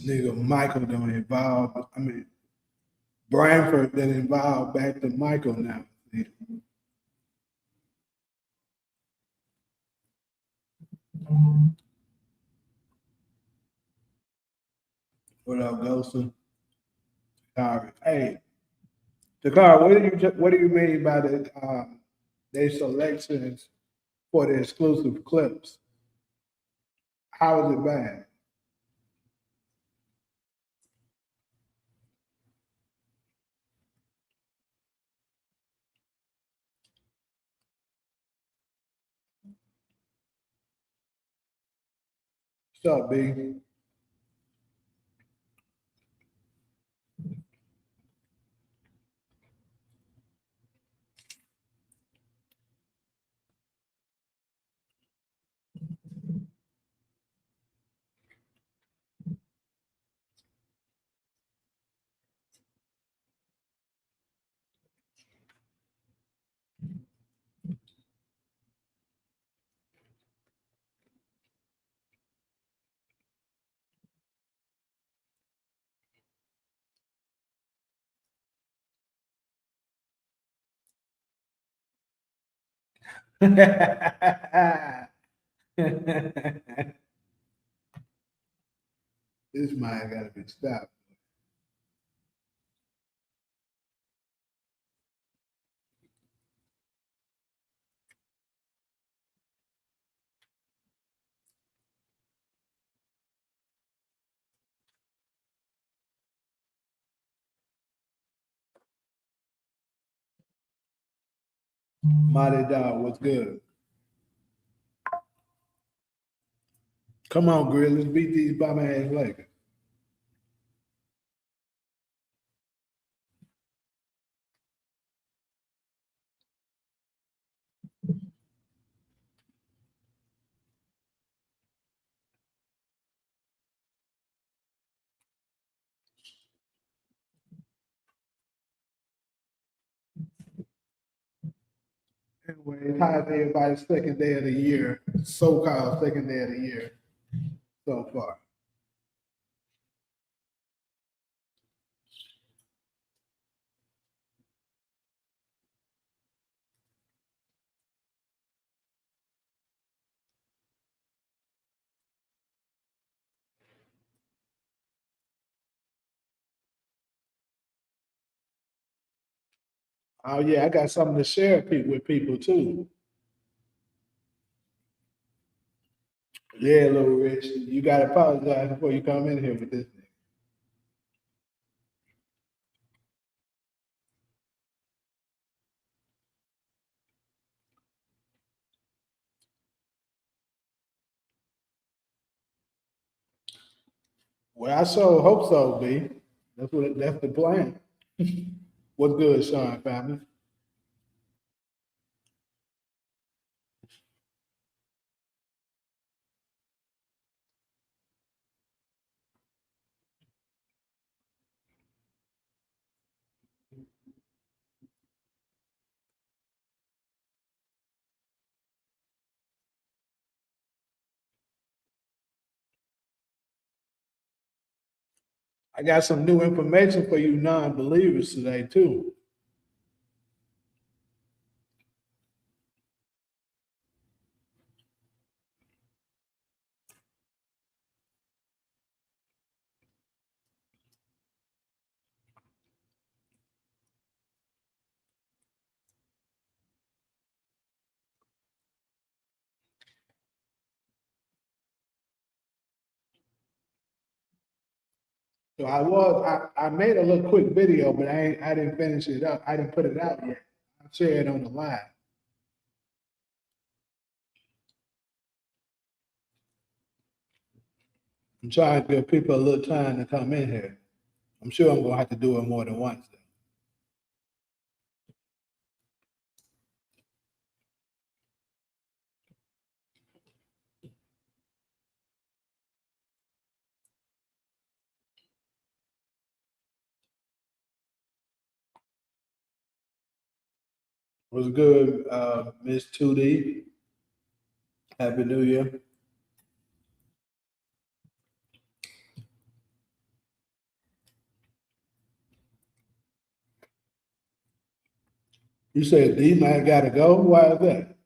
Nigga Michael done involved. I mean, Branford that involved back to Michael now. What up, Golson? Hey, Takara, what do you mean by their selections for the exclusive clips? How is it bad? What's up, B? This man got to be stopped. Mighty dog, what's good? Come on, Grill, let's beat these bum ass Lakers. Anyway, how's everybody's second day of the year, so-called second day of the year so far? Oh yeah, I got something to share with people too. Yeah, little Rich, you gotta apologize before you come in here with this thing. Well, I sure hope so, B. That's the plan. What's good, Sean family? I got some new information for you non-believers today too. So I made a little quick video, but I didn't finish it up. I didn't put it out yet. I'll share it on the live. I'm trying to give people a little time to come in here. I'm sure I'm gonna have to do it more than once. What's good, Miss 2D? Happy New Year. You said D-Man got to go? Why is that?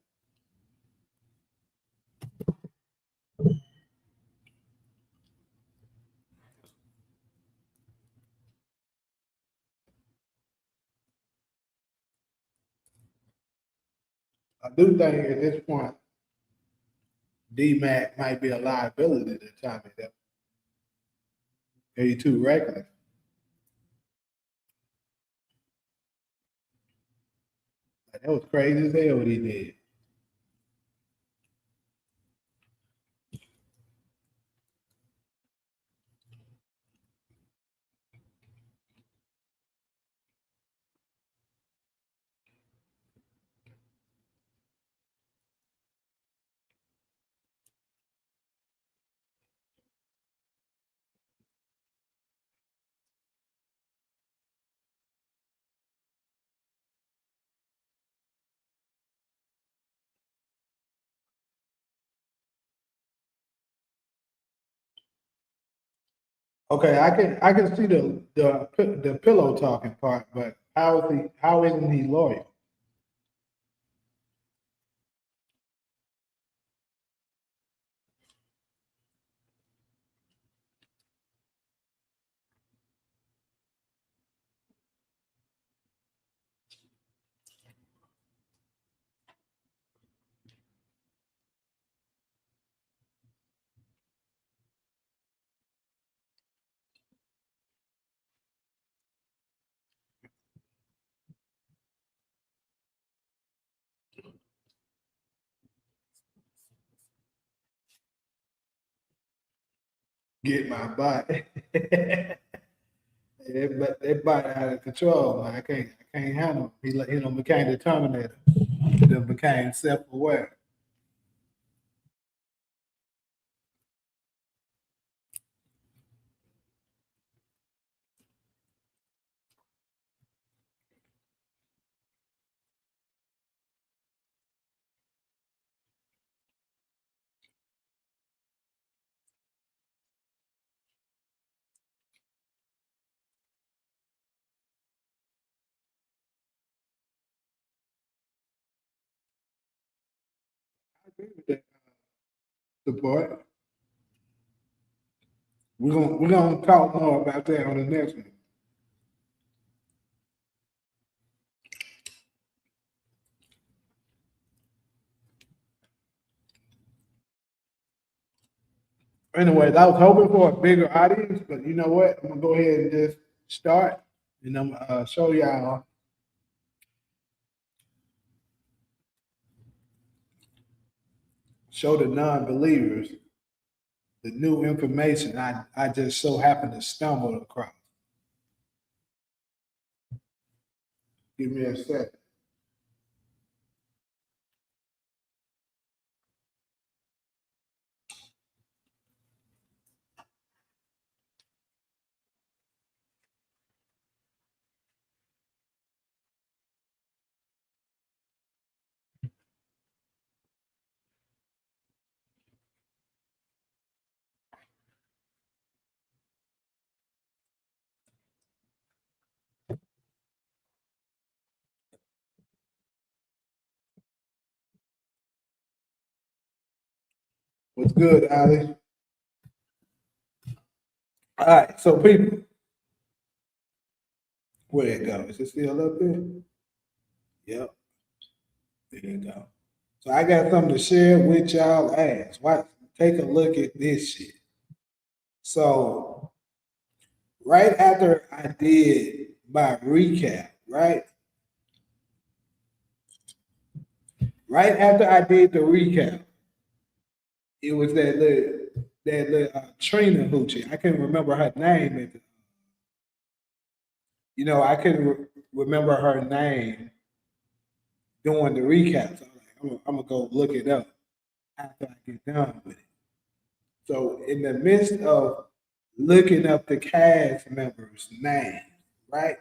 I do think at this point, D-Mac might be a liability to Tommy. Though. He's too reckless. Like, that was crazy as hell what he did. Okay, I can see the pillow talking part, but how isn't he loyal? Get my body. That body out of control, man. I can't handle him. He done became the Terminator. He done became self-aware. I agree with that support. We're gonna talk more about that on the next one. Anyways, I was hoping for a bigger audience, but you know what? I'm gonna go ahead and just start, and I'm gonna show y'all, show the non-believers the new information I just so happened to stumble across. Give me a second. What's good, Ali? All right, so people, where it go? Is it still up there? Yep, there you go. So I got something to share with y'all. Ass. Why? Take a look at this shit. So right after I did my recap, right after I did the recap, it was that little Trina Hoochie. I couldn't remember her name. I couldn't remember her name doing the recap. So I'm gonna go look it up after I get done with it. So in the midst of looking up the cast members' names, right?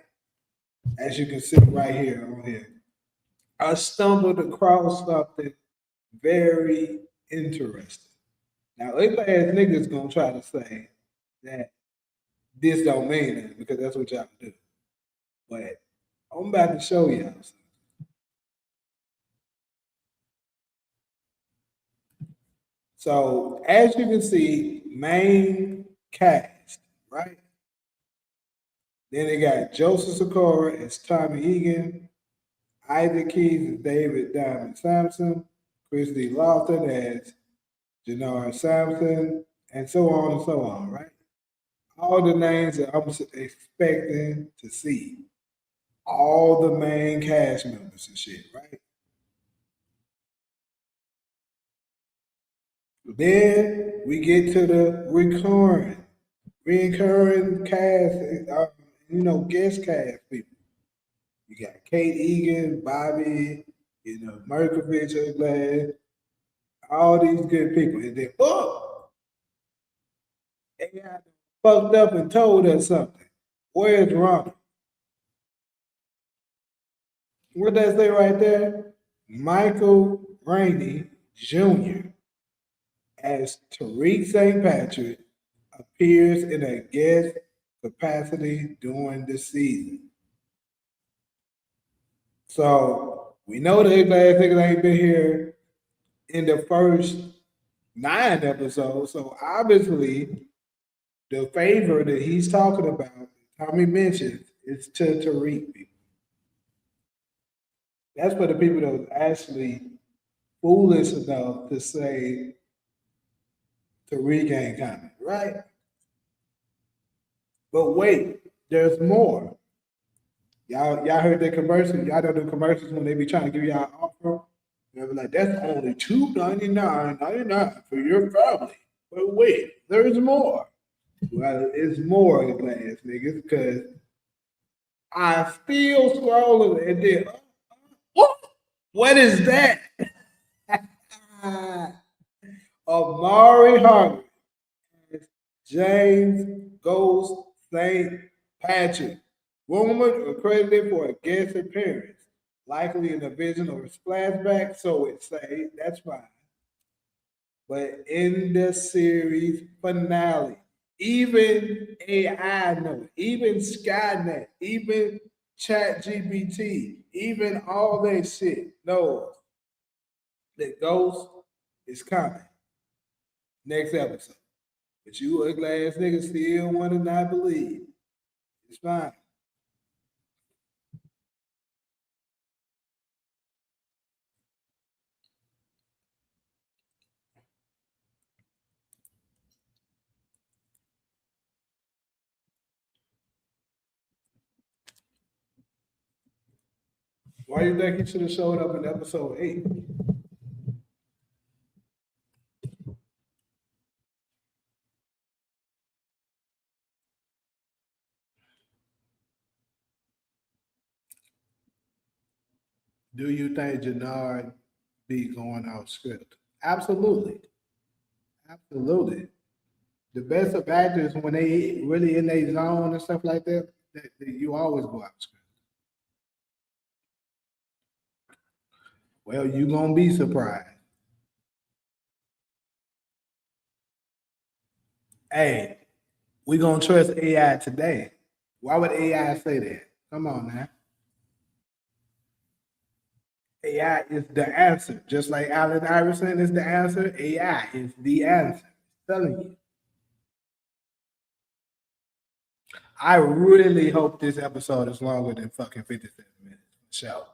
As you can see right here on here, I stumbled across something very interesting. Now, ugly ass niggas gonna try to say that this don't mean nothing because that's what y'all do. But I'm about to show y'all something. So as you can see, main cast, right? Then they got Joseph Sikora as Tommy Egan, Isaac Keys as David Diamond Sampson, Christy Lawton as Jannar Sampson, and so on and so on, right? All the names that I'm expecting to see. All the main cast members and shit, right? Then we get to the recurring cast, guest cast people. You got Kate Egan, Bobby, Merkovich, Glad, all these good people. And then, AI fucked up and told us something. Where's Ronald? What does that say right there? Michael Rainey Jr. as Tariq St. Patrick appears in a guest capacity during the season. So we know the ugly ass niggas ain't been here in the first 9 episodes. So obviously, the favor that he's talking about, Tommy mentioned, is to Tariq people. That's for the people that was actually foolish enough to say Tariq ain't coming, right? But wait, there's more. Y'all heard the commercials. Y'all know the commercials when they be trying to give y'all an offer. They'll be like, that's only $299.99 for your family. But wait, there's more. Well, it's more of the glass, niggas, because I still scrolling and then what is that? Amari Harvey, James Ghost St. Patrick, rumored accredited for a guest appearance, likely in a vision or a splashback, so it say, that's fine. But in the series finale, even AI knows, even Skynet, even ChatGPT, even all that shit knows that Ghost is coming next episode. But you ugly ass niggas still want to not believe. It's fine. Why do you think he should have showed up in episode 8? Do you think Jannard be going off script? Absolutely. Absolutely. The best of actors when they really in their zone and stuff like that you always go off script. Well, you gonna be surprised. Hey, we gonna trust AI today. Why would AI say that? Come on now. AI is the answer. Just like Allen Iverson is the answer, AI is the answer. I'm telling you. I really hope this episode is longer than fucking 57 minutes. So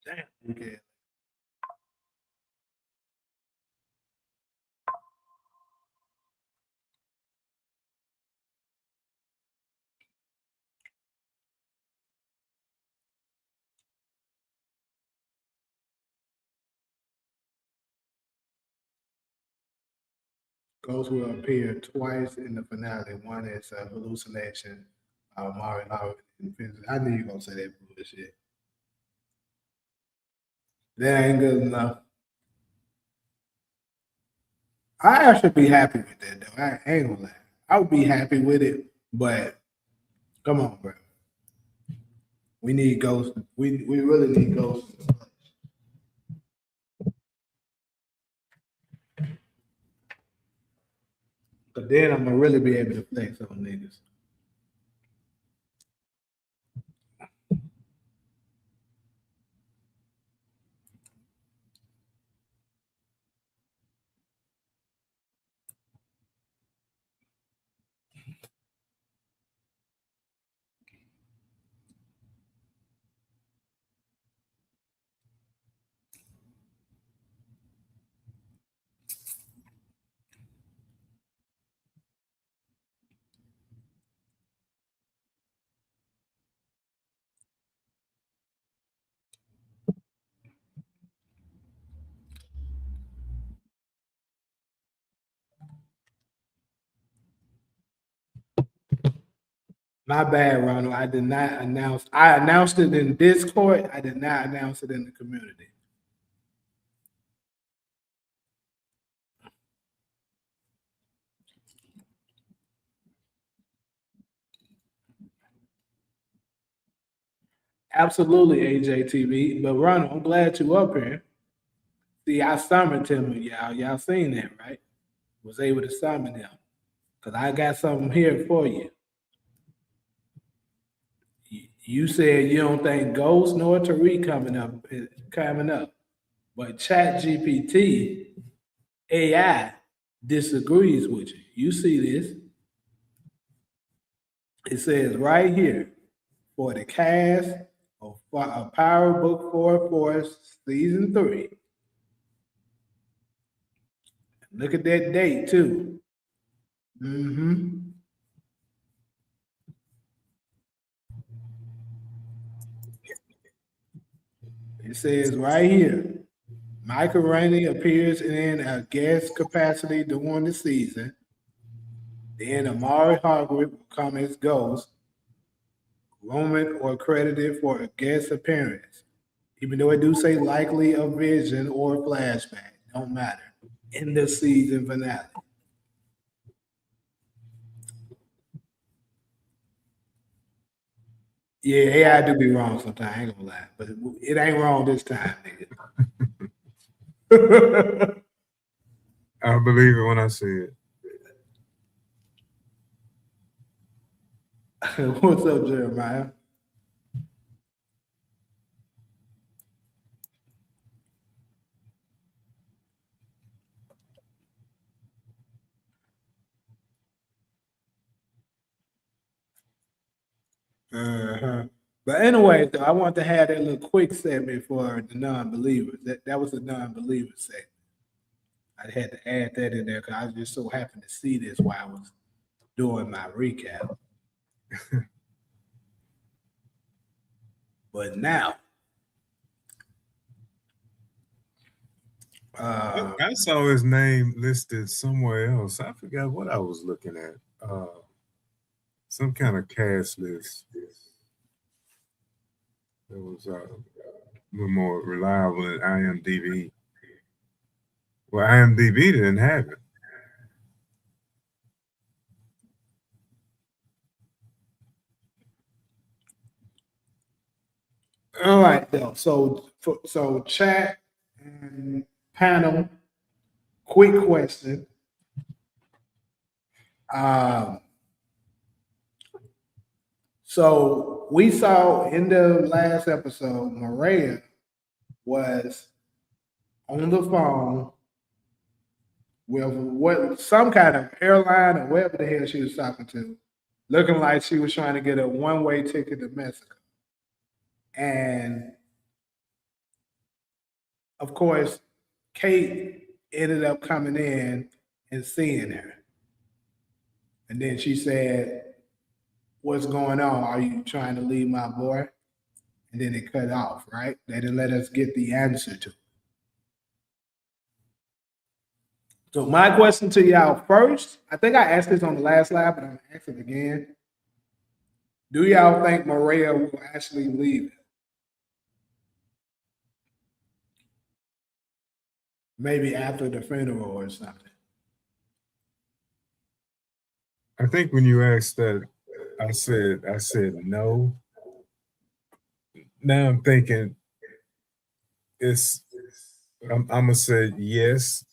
damn. Okay. Ghost will appear twice in the finale. One is a hallucination. Mari Howard. I knew you were gonna say that bullshit. That ain't good enough. I actually be happy with that though. I ain't gonna lie. I would be happy with it, but come on, bro. We need ghosts. We really need ghosts. But then I'm gonna really be able to flex on niggas. My bad, Ronald. I did not announce. I announced it in Discord. I did not announce it in the community. Absolutely, AJTV. But Ronald, I'm glad you up here. See, I summoned him, y'all. Y'all seen that, right? Was able to summon him. Because I got something here for you. You said you don't think Ghost nor Tariq coming up. But Chat GPT AI disagrees with you. You see this. It says right here for the cast of Power Book 4 Force Season 3. Look at that date too. Mm-hmm. It says right here, Michael Rainey appears in a guest capacity during the season. Then Amari Hargrave will come as Ghost, rumored or credited for a guest appearance. Even though it do say likely a vision or flashback, don't matter. In the season finale. Yeah, AI do be wrong sometimes. I ain't gonna lie, but it ain't wrong this time, nigga. I believe it when I see it. What's up, Jeremiah? Uh-huh. But anyway, though, I want to have that little quick segment for the non-believers. That was a non-believer segment. I had to add that in there because I just so happened to see this while I was doing my recap. But now, I saw his name listed somewhere else. I forgot what I was looking at. Some kind of cast list that was a little more reliable than IMDb. Well, IMDb didn't have it. all right, though. So chat and panel. Quick question. Um, so we saw in the last episode, Mireya was on the phone with what some kind of airline or whatever the hell she was talking to, looking like she was trying to get a one-way ticket to Mexico. And of course, Kate ended up coming in and seeing her. And then she said, "What's going on? Are you trying to leave my boy?" And then it cut off, right? They didn't let us get the answer to it. So my question to y'all first, I think I asked this on the last slide, but I'm gonna ask it again. Do y'all think Mireya will actually leave? Maybe after the funeral or something. I think when you asked that, I said no. Now I'm thinking I'm gonna say yes,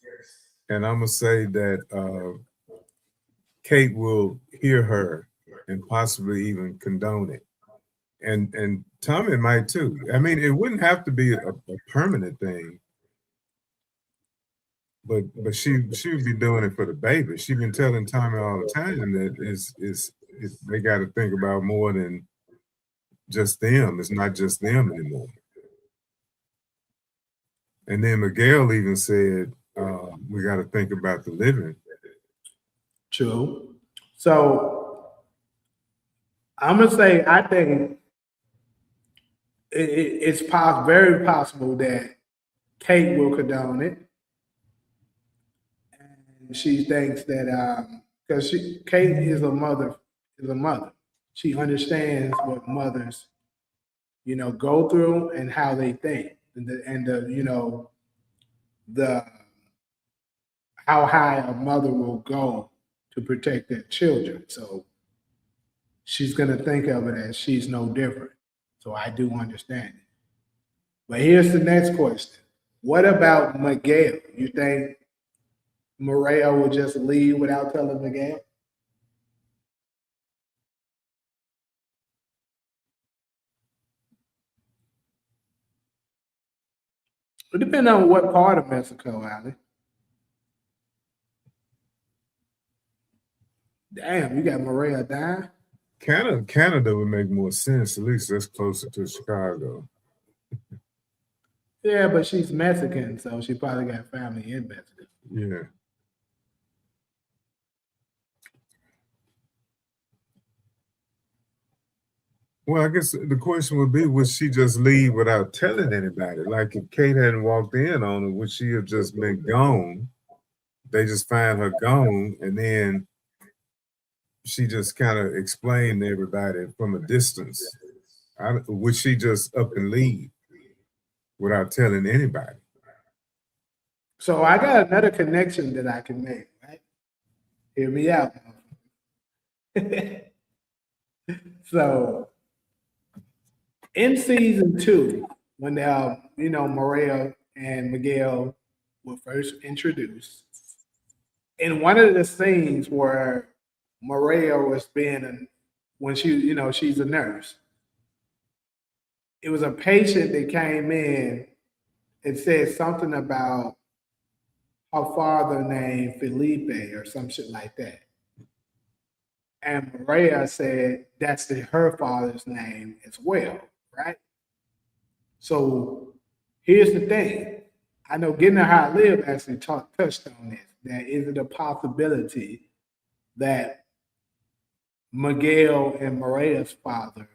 and I'm gonna say that Kate will hear her and possibly even condone it, and Tommy might too. I mean, it wouldn't have to be a permanent thing, but she would be doing it for the baby. She's been telling Tommy all the time that they got to think about more than just them. It's not just them anymore. And then Miguel even said, we got to think about the living. True. So I'm gonna say I think it's very possible that Kate will condone it, and she thinks that because Kate is a mother, she understands what mothers go through and how they think, and the how high a mother will go to protect their children. So she's going to think of it as she's no different. So I do understand it. But here's the next question. What about Miguel? You think Mireya will just leave without telling Miguel? It depends on what part of Mexico, Ali. Damn, you got Mireya dying? Canada would make more sense. At least that's closer to Chicago. Yeah, but she's Mexican, so she probably got family in Mexico. Yeah. Well, I guess the question would be, would she just leave without telling anybody? Like if Kate hadn't walked in on her, would she have just been gone? They just find her gone, and then she just kind of explained to everybody from a distance. Would she just up and leave without telling anybody? So I got another connection that I can make, right? Hear me out. So in season 2, when Mireya and Miguel were first introduced, in one of the scenes where Mireya was when she's a nurse, it was a patient that came in and said something about her father named Felipe or some shit like that. And Mireya said that's her father's name as well, right? So here's the thing. I know Getting to How I Live actually touched on this. That is it a possibility that Miguel and Mireya's father,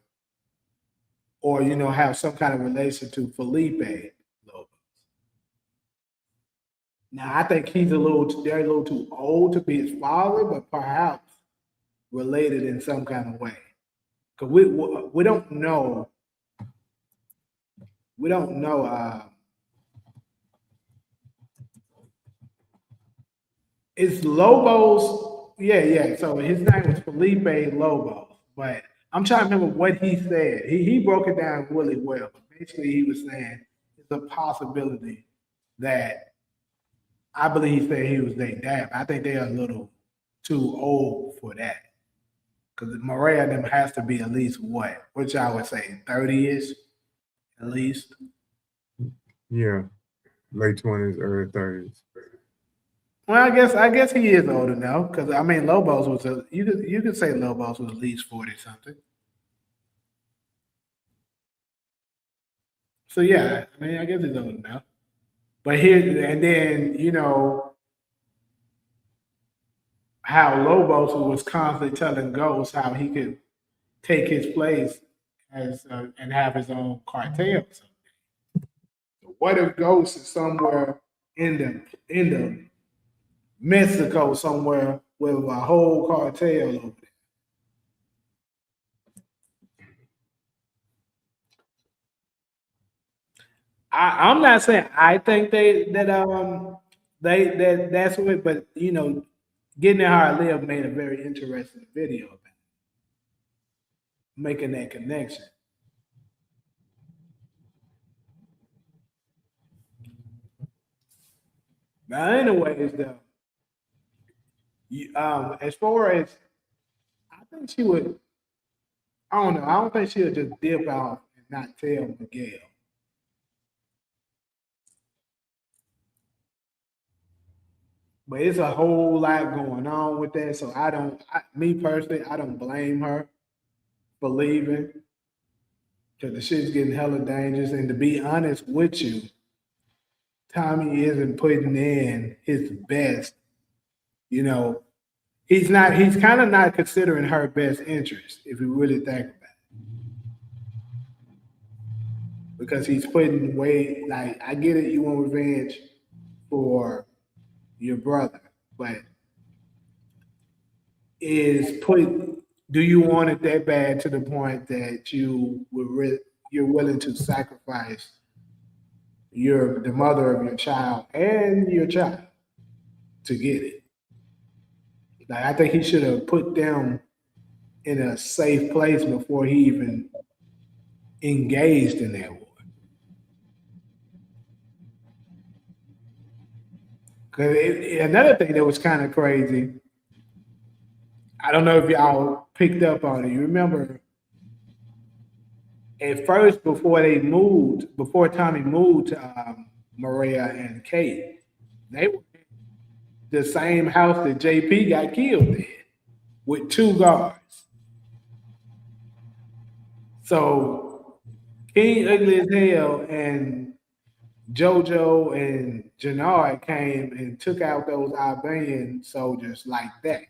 or have some kind of relation to Felipe Lopez? Now I think they're a little too old to be his father, but perhaps related in some kind of way. Because we don't know. We don't know. It's Lobos. Yeah. So his name was Felipe Lobos, but I'm trying to remember what he said. He broke it down really well. But basically, he was saying it's a possibility that I believe he said he was their dad. I think they're a little too old for that. Because Mireya and them has to be at least what? Which I would say 30-ish, at least. Yeah, late 20s, early 30s. Well, I guess he is older now. Because I mean, Lobos was you could say Lobos was at least 40 something. So yeah, I mean, I guess he's older now. But here and then, how Lobos was constantly telling Ghost how he could take his place as and have his own cartel. So what if Ghost is somewhere in the Mexico somewhere with a whole cartel over there. I'm not saying I think that's what, but getting in how I live made a very interesting video about making that connection. Now, anyways, though, as far as I think she would, I don't know. I don't think she'll just dip out and not tell Miguel. But it's a whole lot going on with that. So me personally, I don't blame her for leaving because the shit's getting hella dangerous. And to be honest with you, Tommy isn't putting in his best. You know, he's kind of not considering her best interest if you really think about it. Because he's putting way, like, I get it, you want revenge for your brother, but do you want it that bad to the point that you're willing to sacrifice the mother of your child and your child to get it? Like, I think he should have put them in a safe place before he even engaged in that war. Because another thing that was kind of crazy, I don't know if y'all picked up on it. You remember at first before Tommy moved to Mireya and Kate, they were in the same house that JP got killed in with two guards. So King Ugly as Hell and JoJo and Jannard came and took out those Albanian soldiers like that.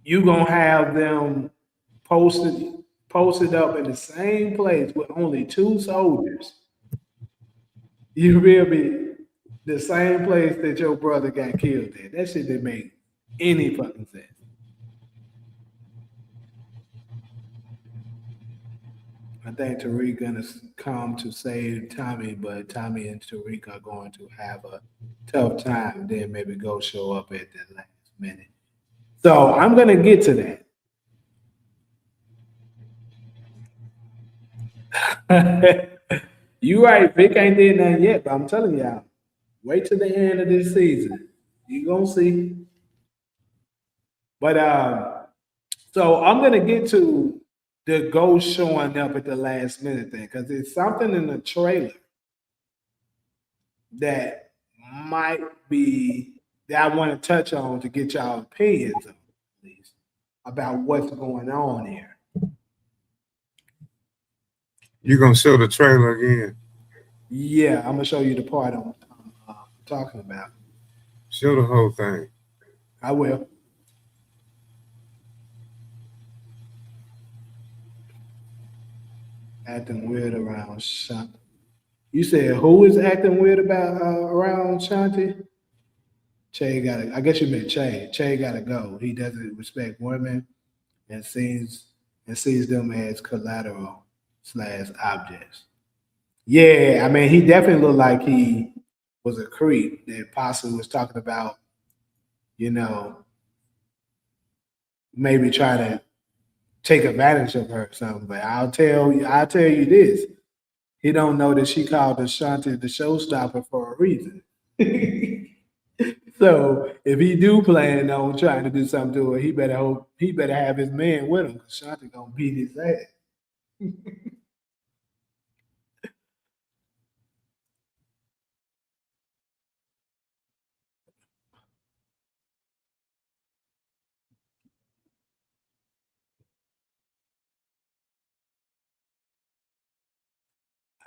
You gonna have them posted up in the same place with only two soldiers. You feel me? The same place that your brother got killed in. That shit didn't make any fucking sense. I think Tariq gonna come to save Tommy, but Tommy and Tariq are going to have a tough time. Then maybe go show up at the last minute. So I'm gonna get to that. You right, Vic ain't did nothing yet, but I'm telling y'all, wait till the end of this season. You gonna see. But so I'm gonna get to the ghost showing up at the last minute thing because it's something in the trailer that might be that I want to touch on to get y'all opinions on, at least, about what's going on here. You gonna show the trailer again? Yeah, I'm gonna show you the part I'm talking about. Show the whole thing. I will. Acting weird around Shanti. You said who is acting weird about around Shanti? Che gotta. I guess you meant Che. Che gotta go. He doesn't respect women and sees them as collateral / objects. Yeah, I mean, he definitely looked like he was a creep that possibly was talking about, you know, maybe trying to take advantage of her or something. But I'll tell you this. He don't know that she called Ashanti the showstopper for a reason. So if he do plan on trying to do something to her, he better have his man with him because Ashanti gonna beat his ass.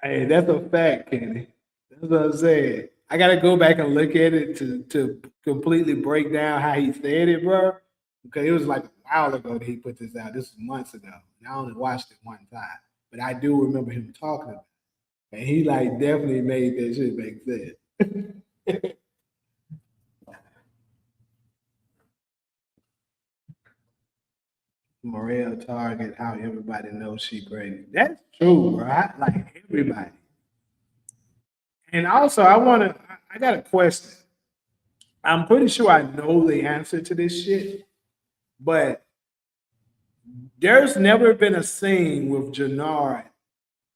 Hey, that's a fact, Kenny. That's what I'm saying. I gotta go back and look at it to completely break down how he said it, bro. Because it was like a while ago that he put this out. This was months ago. And I only watched it one time, but I do remember him talking about it. And he like definitely made that shit make sense. Mireya target how everybody knows she pregnant. That's true, bro. Like everybody. And also, I got a question. I'm pretty sure I know the answer to this shit, but there's never been a scene with Jannard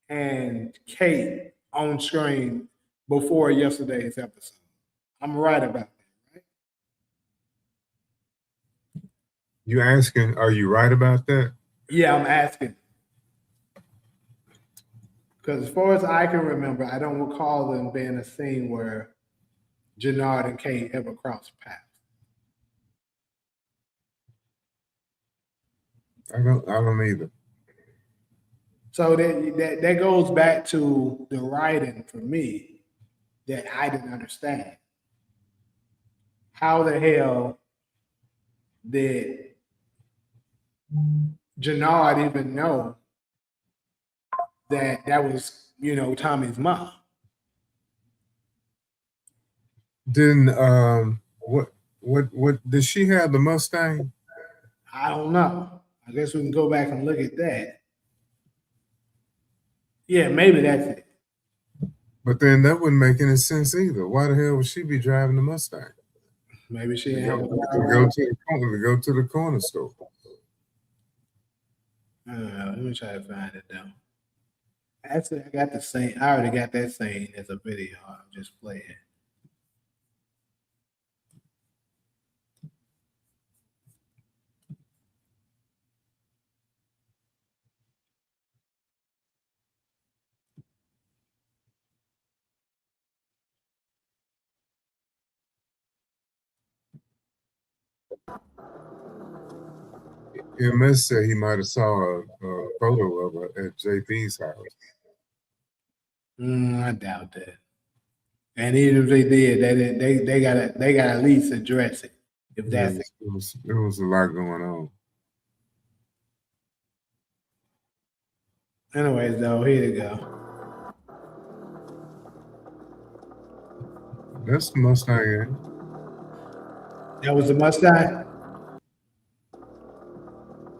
and Kate on screen before yesterday's episode. I'm right about that, right? You asking, are you right about that? Yeah, I'm asking. Because as far as I can remember, I don't recall them being a scene where Jannard and Kate ever crossed paths. I don't either. So that goes back to the writing for me that I didn't understand. How the hell did Jannard even know that was, Tommy's mom? Then what did she have the Mustang? I don't know. I guess we can go back and look at that. Yeah, maybe that's it. But then that wouldn't make any sense either. Why the hell would she be driving the Mustang? Maybe she didn't To have a go to the corner store. I don't know. Let me try to find it though. Actually, I got the same. I already got that scene as a video. I'll just play it. MS said he might have saw a photo of her at JP's house. I doubt that. And even if they did, they got at least address it. If that's it. There was a lot going on. Anyways, though, here you go. That's the Mustang. That was the Mustang.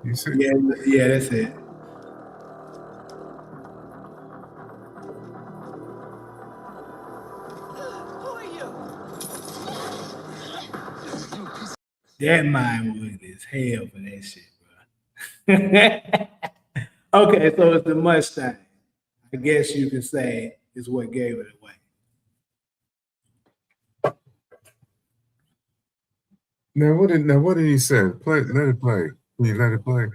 You see? Yeah, that's it. That mind was as hell for that shit, bro. Okay, so it's the Mustang. I guess you could say is what gave it away. Now what did he say? Let it play. Can you let it play?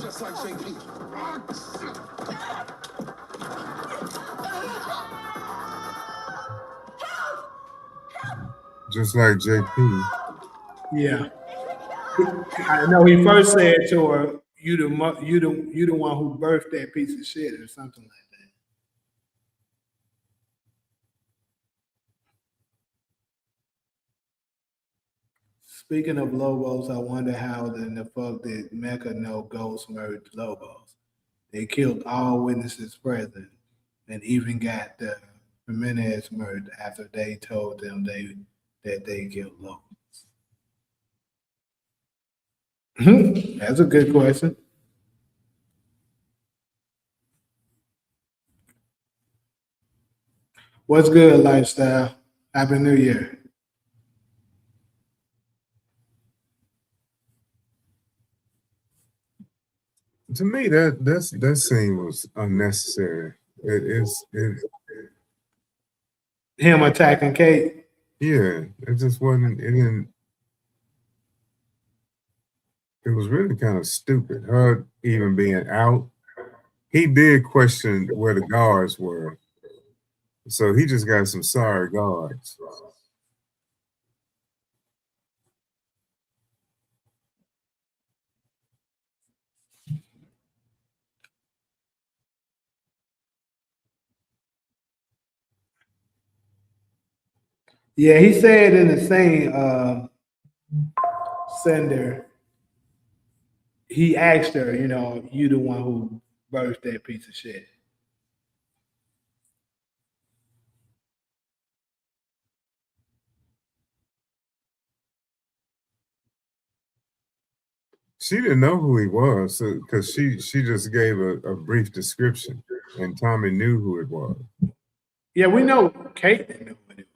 Just like JP. Just like JP. Yeah. I know he first said to her, you the one who birthed that piece of shit or something like that. Speaking of Lobos, I wonder how in the fuck did Mecca know Ghost murdered Lobos? They killed all witnesses present and even got the Jimenez murdered after they told them that they killed Lobos. That's a good question. What's good, lifestyle? Happy New Year. To me, that scene was unnecessary. Him attacking Kate. Yeah, it just wasn't. It didn't. It was really kind of stupid. Her even being out. He did question where the guards were, so he just got some sorry guards. Yeah, he said in the same sender, he asked her, you the one who birthed that piece of shit. She didn't know who he was, because she just gave a brief description, and Tommy knew who it was. Yeah, we know Kate didn't know what it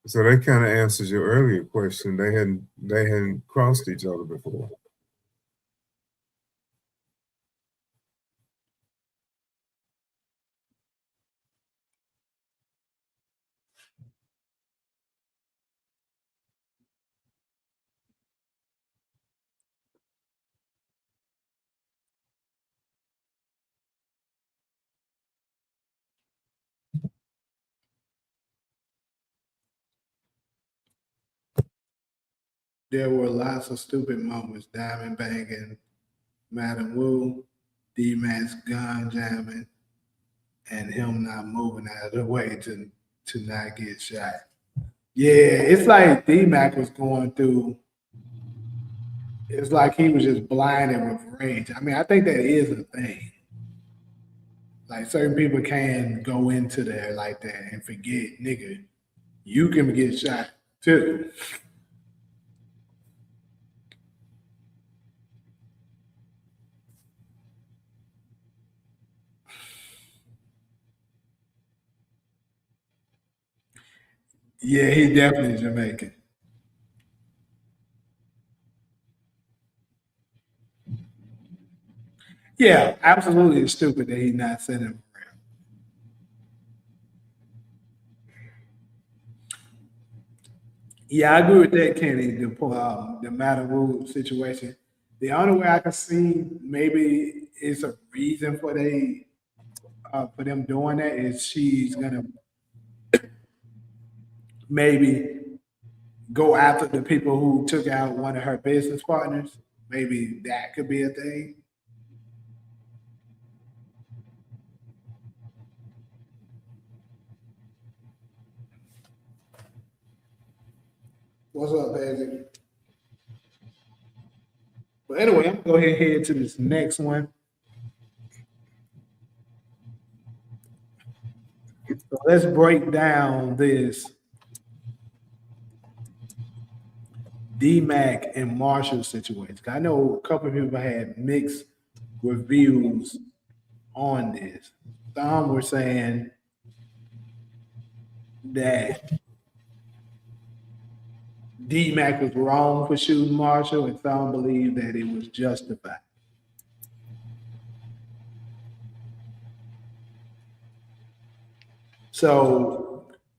was. So that kind of answers your earlier question. They hadn't crossed each other before. There were lots of stupid moments, diamond banging, Madam Wu, D-Max gun jamming, and him not moving out of the way to not get shot. Yeah, it's like D-Mac was going through, it's like he was just blinded with rage. I mean, I think that is a thing. Like certain people can go into there like that and forget, nigga, you can get shot too. Yeah, he definitely Jamaican. Yeah, absolutely it's stupid that he's not sending him around. Yeah, I agree with that, Kenny. The Mataru situation. The only way I can see maybe it's a reason for them doing that is she's gonna maybe go after the people who took out one of her business partners. Maybe that could be a thing. What's up, Patrick? But anyway, I'm gonna go ahead and head to this next one. So let's break down this D-Mac and Marshall situation. I know a couple of people had mixed reviews on this. Some were saying that D-Mac was wrong for shooting Marshall, and some believe that it was justified. So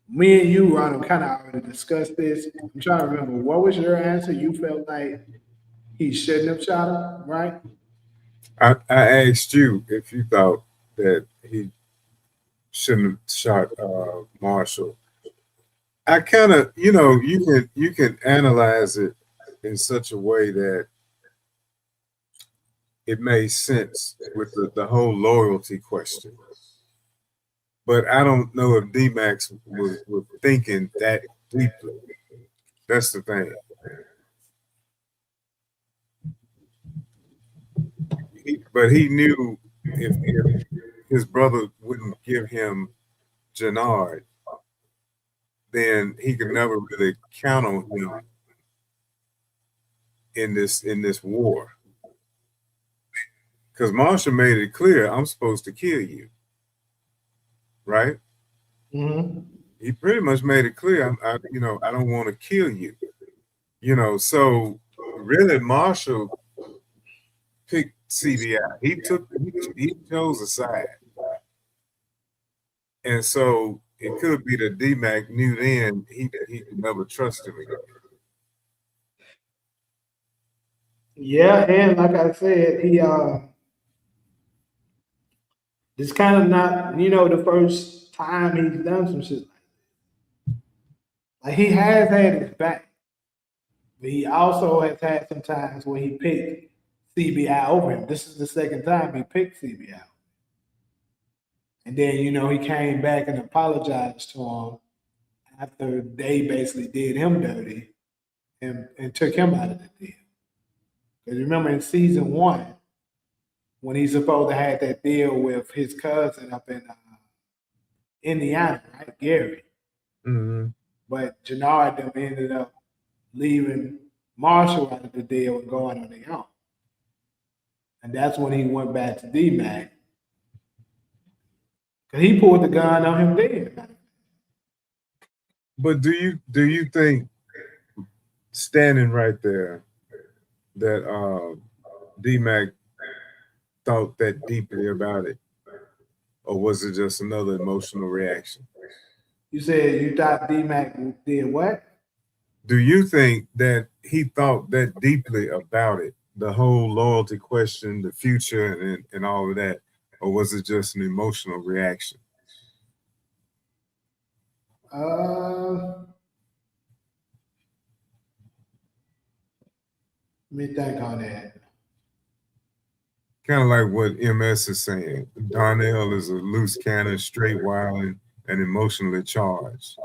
me and you, Ronald, kind of already discussed this. I'm trying to remember what was your answer. You felt like he shouldn't have shot him, right? I asked you if you thought that he shouldn't have shot Marshall. I kind of, you can analyze it in such a way that it made sense with the whole loyalty question. But I don't know if D-Max was thinking that deeply. That's the thing. But he knew if his brother wouldn't give him Jannard, then he could never really count on him in this war. Because Marshall made it clear, I'm supposed to kill you, right? Mm-hmm. He pretty much made it clear, I don't want to kill you. So really Marshall picked CBI. He chose a side. And so it could be that D-Mac knew then he could never trust him again. Yeah, and like I said, he it's kind of not, the first time he's done some shit like he has had his back, but he also has had some times where he picked CBI over him. This is the second time he picked CBI. And then, he came back and apologized to him after they basically did him dirty and took him out of the deal. Because remember in season one, when he's supposed to have that deal with his cousin up in Indiana, right? Gary. Mm-hmm. But Jannard them ended up leaving Marshall out of the deal and going on their own. And that's when he went back to D-Mac. Because he pulled the gun on him then. But do you think standing right there that D-Mac thought that deeply about it? Or was it just another emotional reaction? You said you thought D-Mac did what? Do you think that he thought that deeply about it, the whole loyalty question, the future, and all of that? Or was it just an emotional reaction? Let me think on that. Kind of like what MS is saying. Darnell is a loose cannon, straight wilding, and emotionally charged.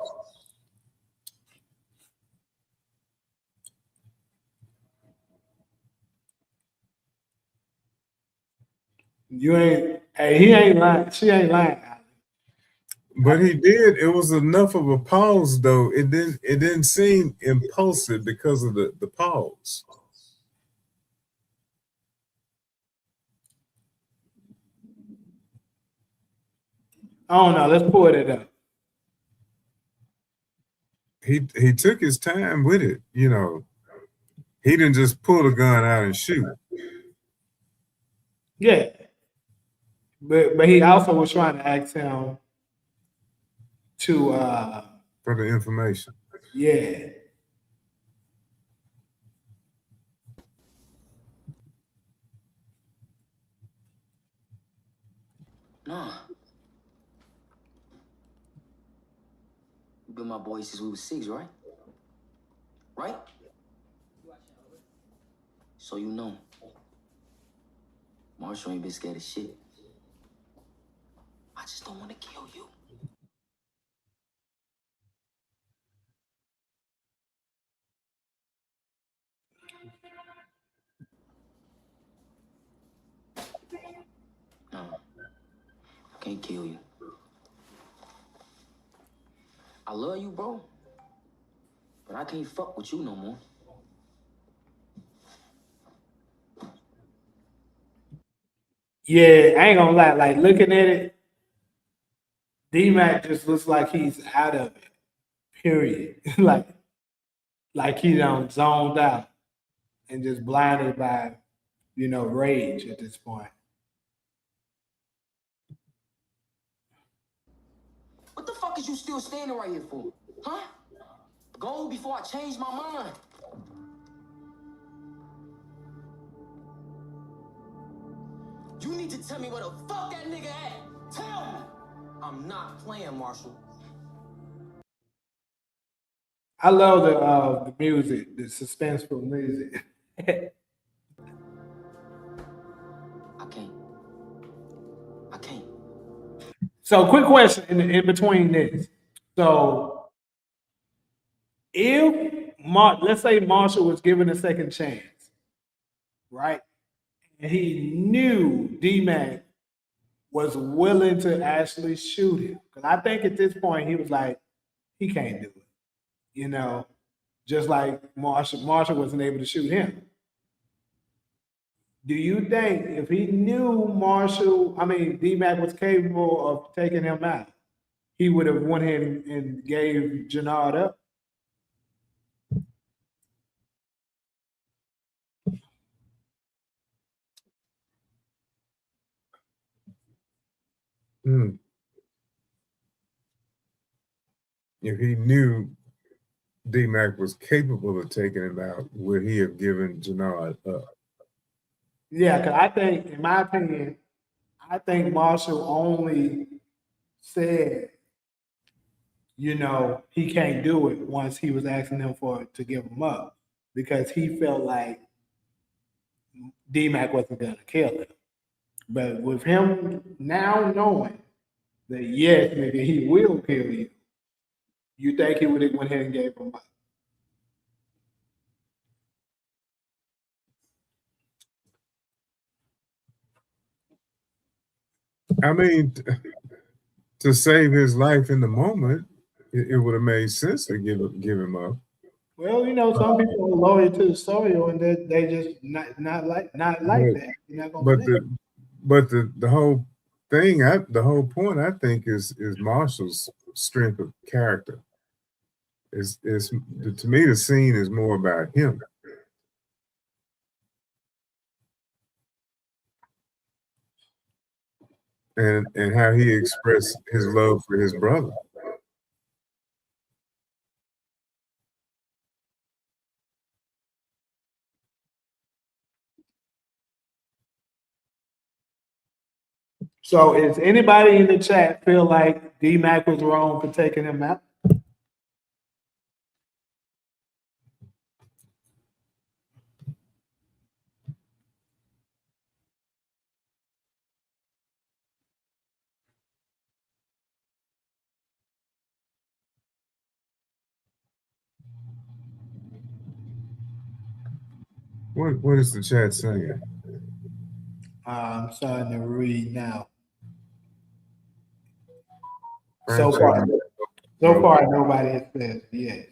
You ain't, hey, he ain't lying. She ain't lying. But he did. It was enough of a pause, though. It didn't seem impulsive because of the pause. I don't know. Let's pull it up. He took his time with it, you know. He didn't just pull the gun out and shoot. Yeah. But he also was trying to ask him to For the information. yeah. Nah. You been my boy since we was 6, right? Right? So you know. Marshall ain't been scared of shit. I just don't want to kill you. No. I can't kill you. I love you, bro. But I can't fuck with you no more. Yeah, I ain't gonna lie. Like looking at it, D-Mac just looks like he's out of it. Period. like he done zoned out and just blinded by, rage at this point. What the fuck is you still standing right here for? Huh? Go before I change my mind. You need to tell me where the fuck that nigga at. Tell me. I'm not playing, Marshall. I love the music, the suspenseful music. I can't. So, quick question in between this. So, if let's say Marshall was given a second chance, right? And he knew D-Mac was willing to actually shoot him. Because I think at this point he was like, he can't do it. Just like Marshall wasn't able to shoot him. Do you think if he knew D-Mac was capable of taking him out, he would have went ahead and gave Jannard up? Mm. If he knew D-Mac was capable of taking him out, would he have given Jannard up? Yeah, because I think, in my opinion, I think Marshall only said, he can't do it once he was asking him to give him up because he felt like D-Mac wasn't going to kill him. But with him now knowing that, yes, nigga, he will kill you, you think he would have went ahead and gave him up? I mean, to save his life in the moment, it would have made sense to give him up. Well, you know, some people are loyal to the soil, and they just not like But that. You're not gonna but connect. the whole thing, the whole point, I think, is Marshall's strength of character. Is to me, the scene is more about him and how he expressed his love for his brother. So, is anybody in the chat feel like D Mac was wrong for taking him out? What is the chat saying? I'm starting to read now. So Franchise, far, no, nobody has said yes.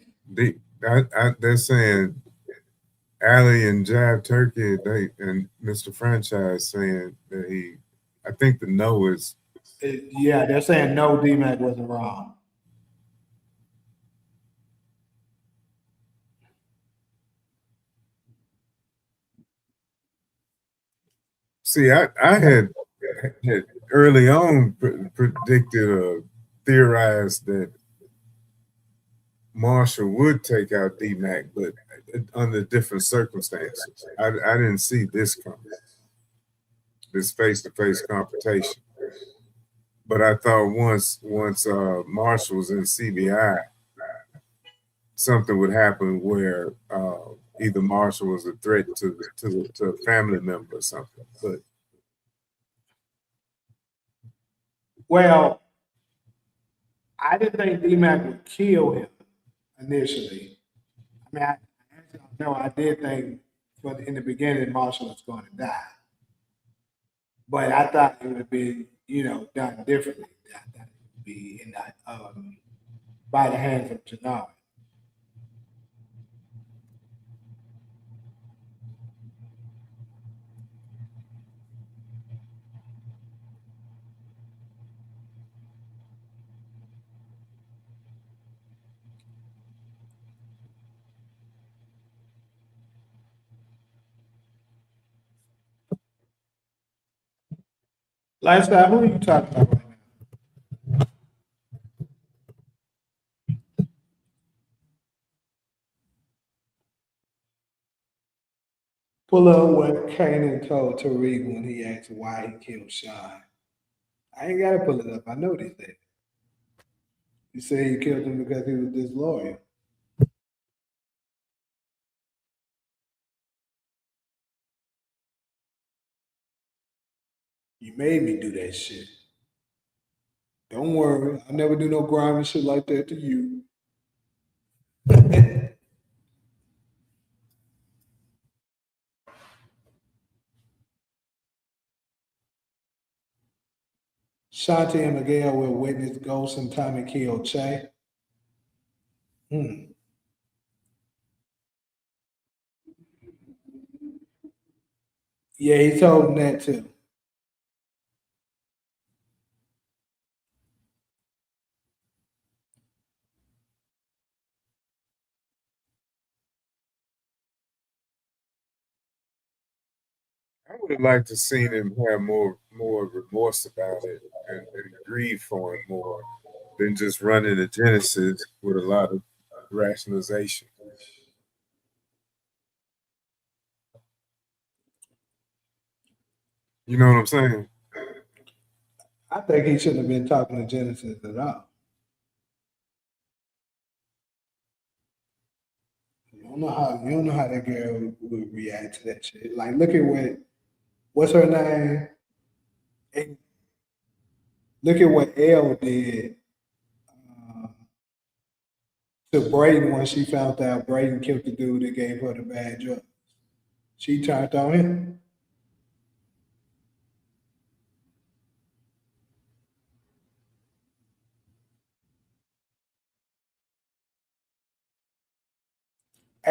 they're saying Allie and Jab Turkey, they and Mr. Franchise saying that he. I think the no is. Yeah, they're saying no, D Mac wasn't wrong. See, I had early on predicted or theorized that Marshall would take out D Mac, but under different circumstances. I didn't see this coming, this face to face confrontation. But I thought once Marshall was in CBI, something would happen where either Marshall was a threat to a family member or something. But Well, I didn't think D Mac would kill him initially. I mean, I did think in the beginning Marshall was going to die, but I thought it would be, done differently. I thought it would be in that by the hands of Janari. Lifestyle, who are you talking about right now? Pull up what Kanan told Tariq when he asked why he killed Sean. I ain't gotta pull it up. I know this thing. He said he killed him because he was disloyal. You made me do that shit. Don't worry, I never do no grimy shit like that to you. Shanti and Miguel will witness Ghost and Tommy kill Che. Hmm. Yeah, he told him that too. I would have liked to seen him have more remorse about it and grieve for it more than just running a Genesis with a lot of rationalization. You know what I'm saying? I think he shouldn't have been talking to Genesis at all. You don't know how that girl would react to that shit. Like, look at what's her name? And look at what Elle did uh, to Brayden when she found out Brayden killed the dude that gave her the bad drug. She turned on him.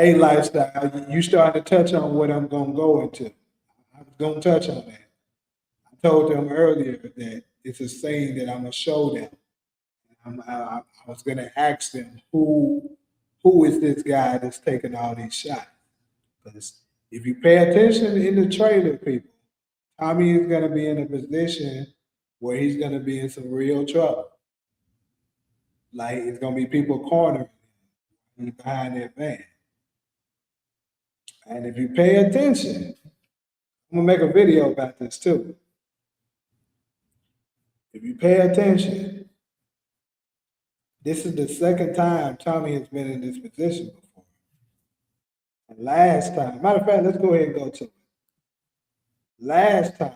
A lifestyle, you started to touch on what I'm gonna go into. I was gonna touch on that. I told them earlier that it's a saying that I'm gonna show them. I was gonna ask them who is this guy that's taking all these shots? Because if you pay attention in the trailer, people, Tommy is gonna be in a position where he's gonna be in some real trouble. Like it's gonna be people cornering him behind that van. And if you pay attention, I'm gonna make a video about this too. If you pay attention, this is the second time Tommy has been in this position before. And last time, matter of fact, let's go ahead and go to it. Last time,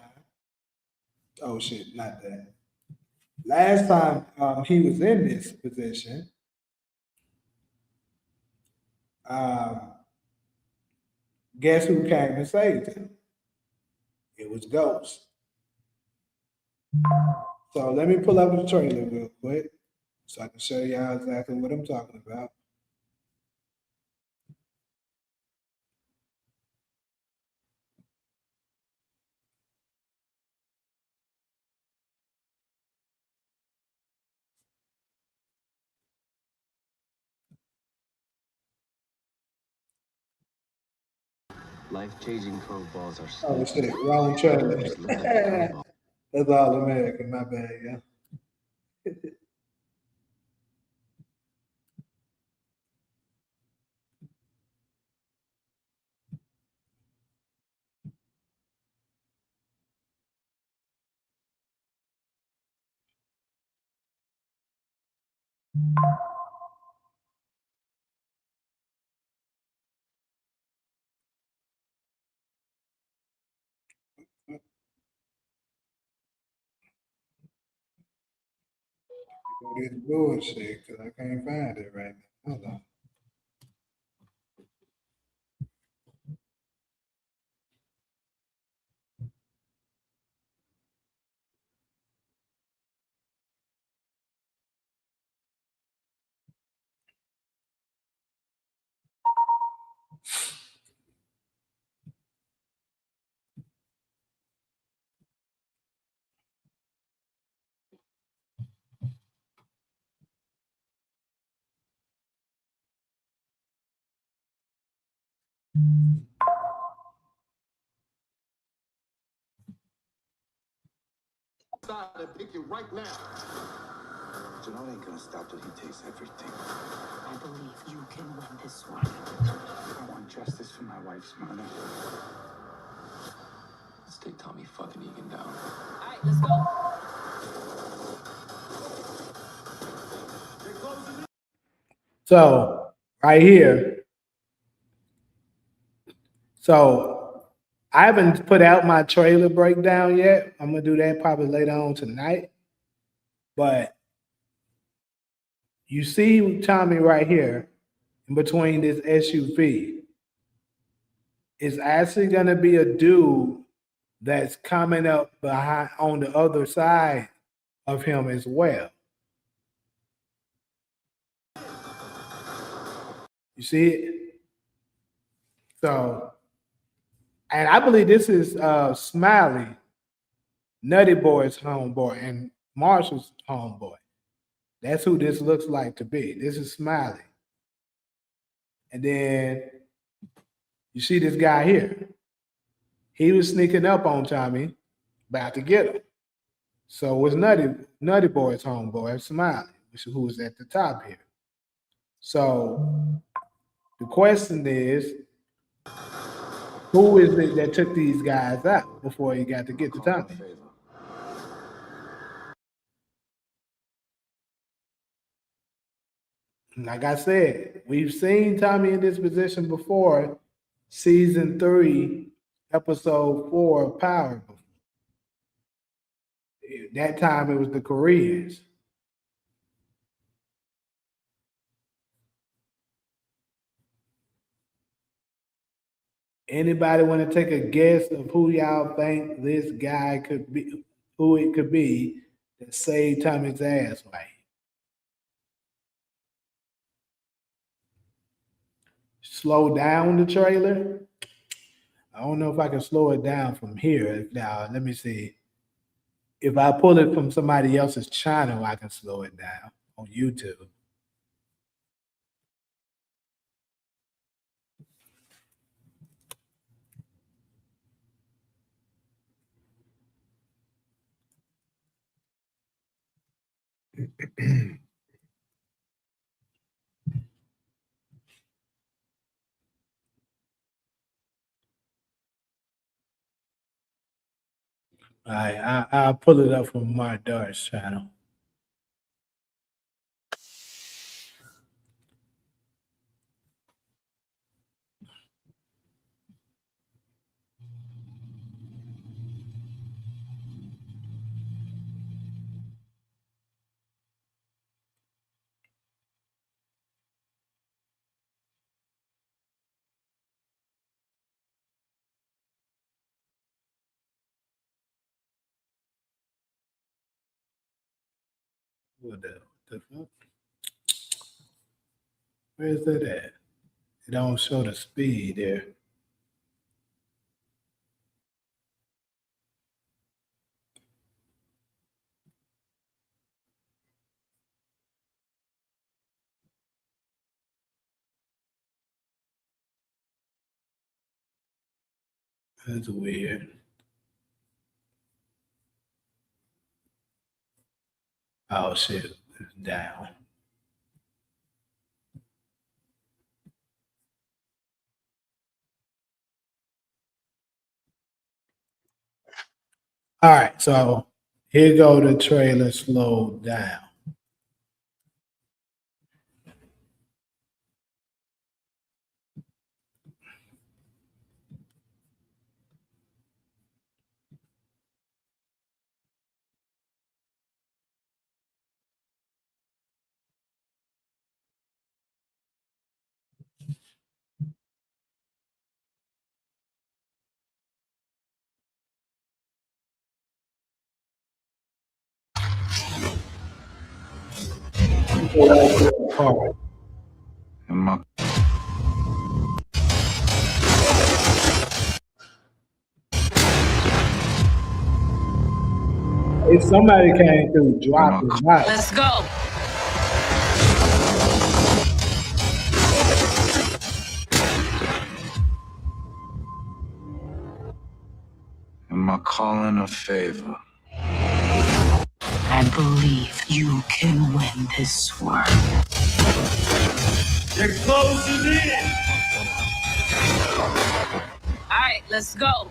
oh shit, not that. Last time he was in this position, guess who came and saved him? It was Ghost. So let me pull up the trailer real quick so I can show y'all exactly what I'm talking about. Life-changing curveballs are Oh still. shit, wrong trailer. Just look at the curveball. That's all American, my bad, yeah. This bullshit, because I can't find it right now. Hold on. To pick you right now. Janelle ain't gonna stop till he takes everything. I believe you can win this one. I want justice for my wife's murder. Let's take Tommy fucking Egan down. All right, let's go. So, right here. So, I haven't put out my trailer breakdown yet. I'm going to do that probably later on tonight. But you see Tommy right here in between this SUV. It's actually going to be a dude that's coming up behind on the other side of him as well. You see it? So, and I believe this is Smiley, Nutty Boy's homeboy, and Marshall's homeboy. That's who this looks like to be. This is Smiley. And then you see this guy here. He was sneaking up on Tommy, about to get him. So was Nutty Boy's homeboy, Smiley, who was at the top here. So the question is, who is it that took these guys out before he got to get to Tommy? Like I said, we've seen Tommy in this position before, season 3, episode 4 of Power. That time it was the Koreans. Anybody want to take a guess of who y'all think this guy could be, who it could be that saved Tommy's ass right? slow down the trailer. I don't know if I can slow it down from here. Now, let me see. If I pull it from somebody else's channel, I can slow it down on YouTube. All right, I'll pull it up from my Dart's channel. What the fuck? Where's that at? It don't show the speed there. That's weird. Oh shit, it's down. All right, so here go the trailer slowed down. All right. If somebody came through dropping out, Let's go. Am I calling a favor? I believe you can win this war. They're closing in! All right, let's go.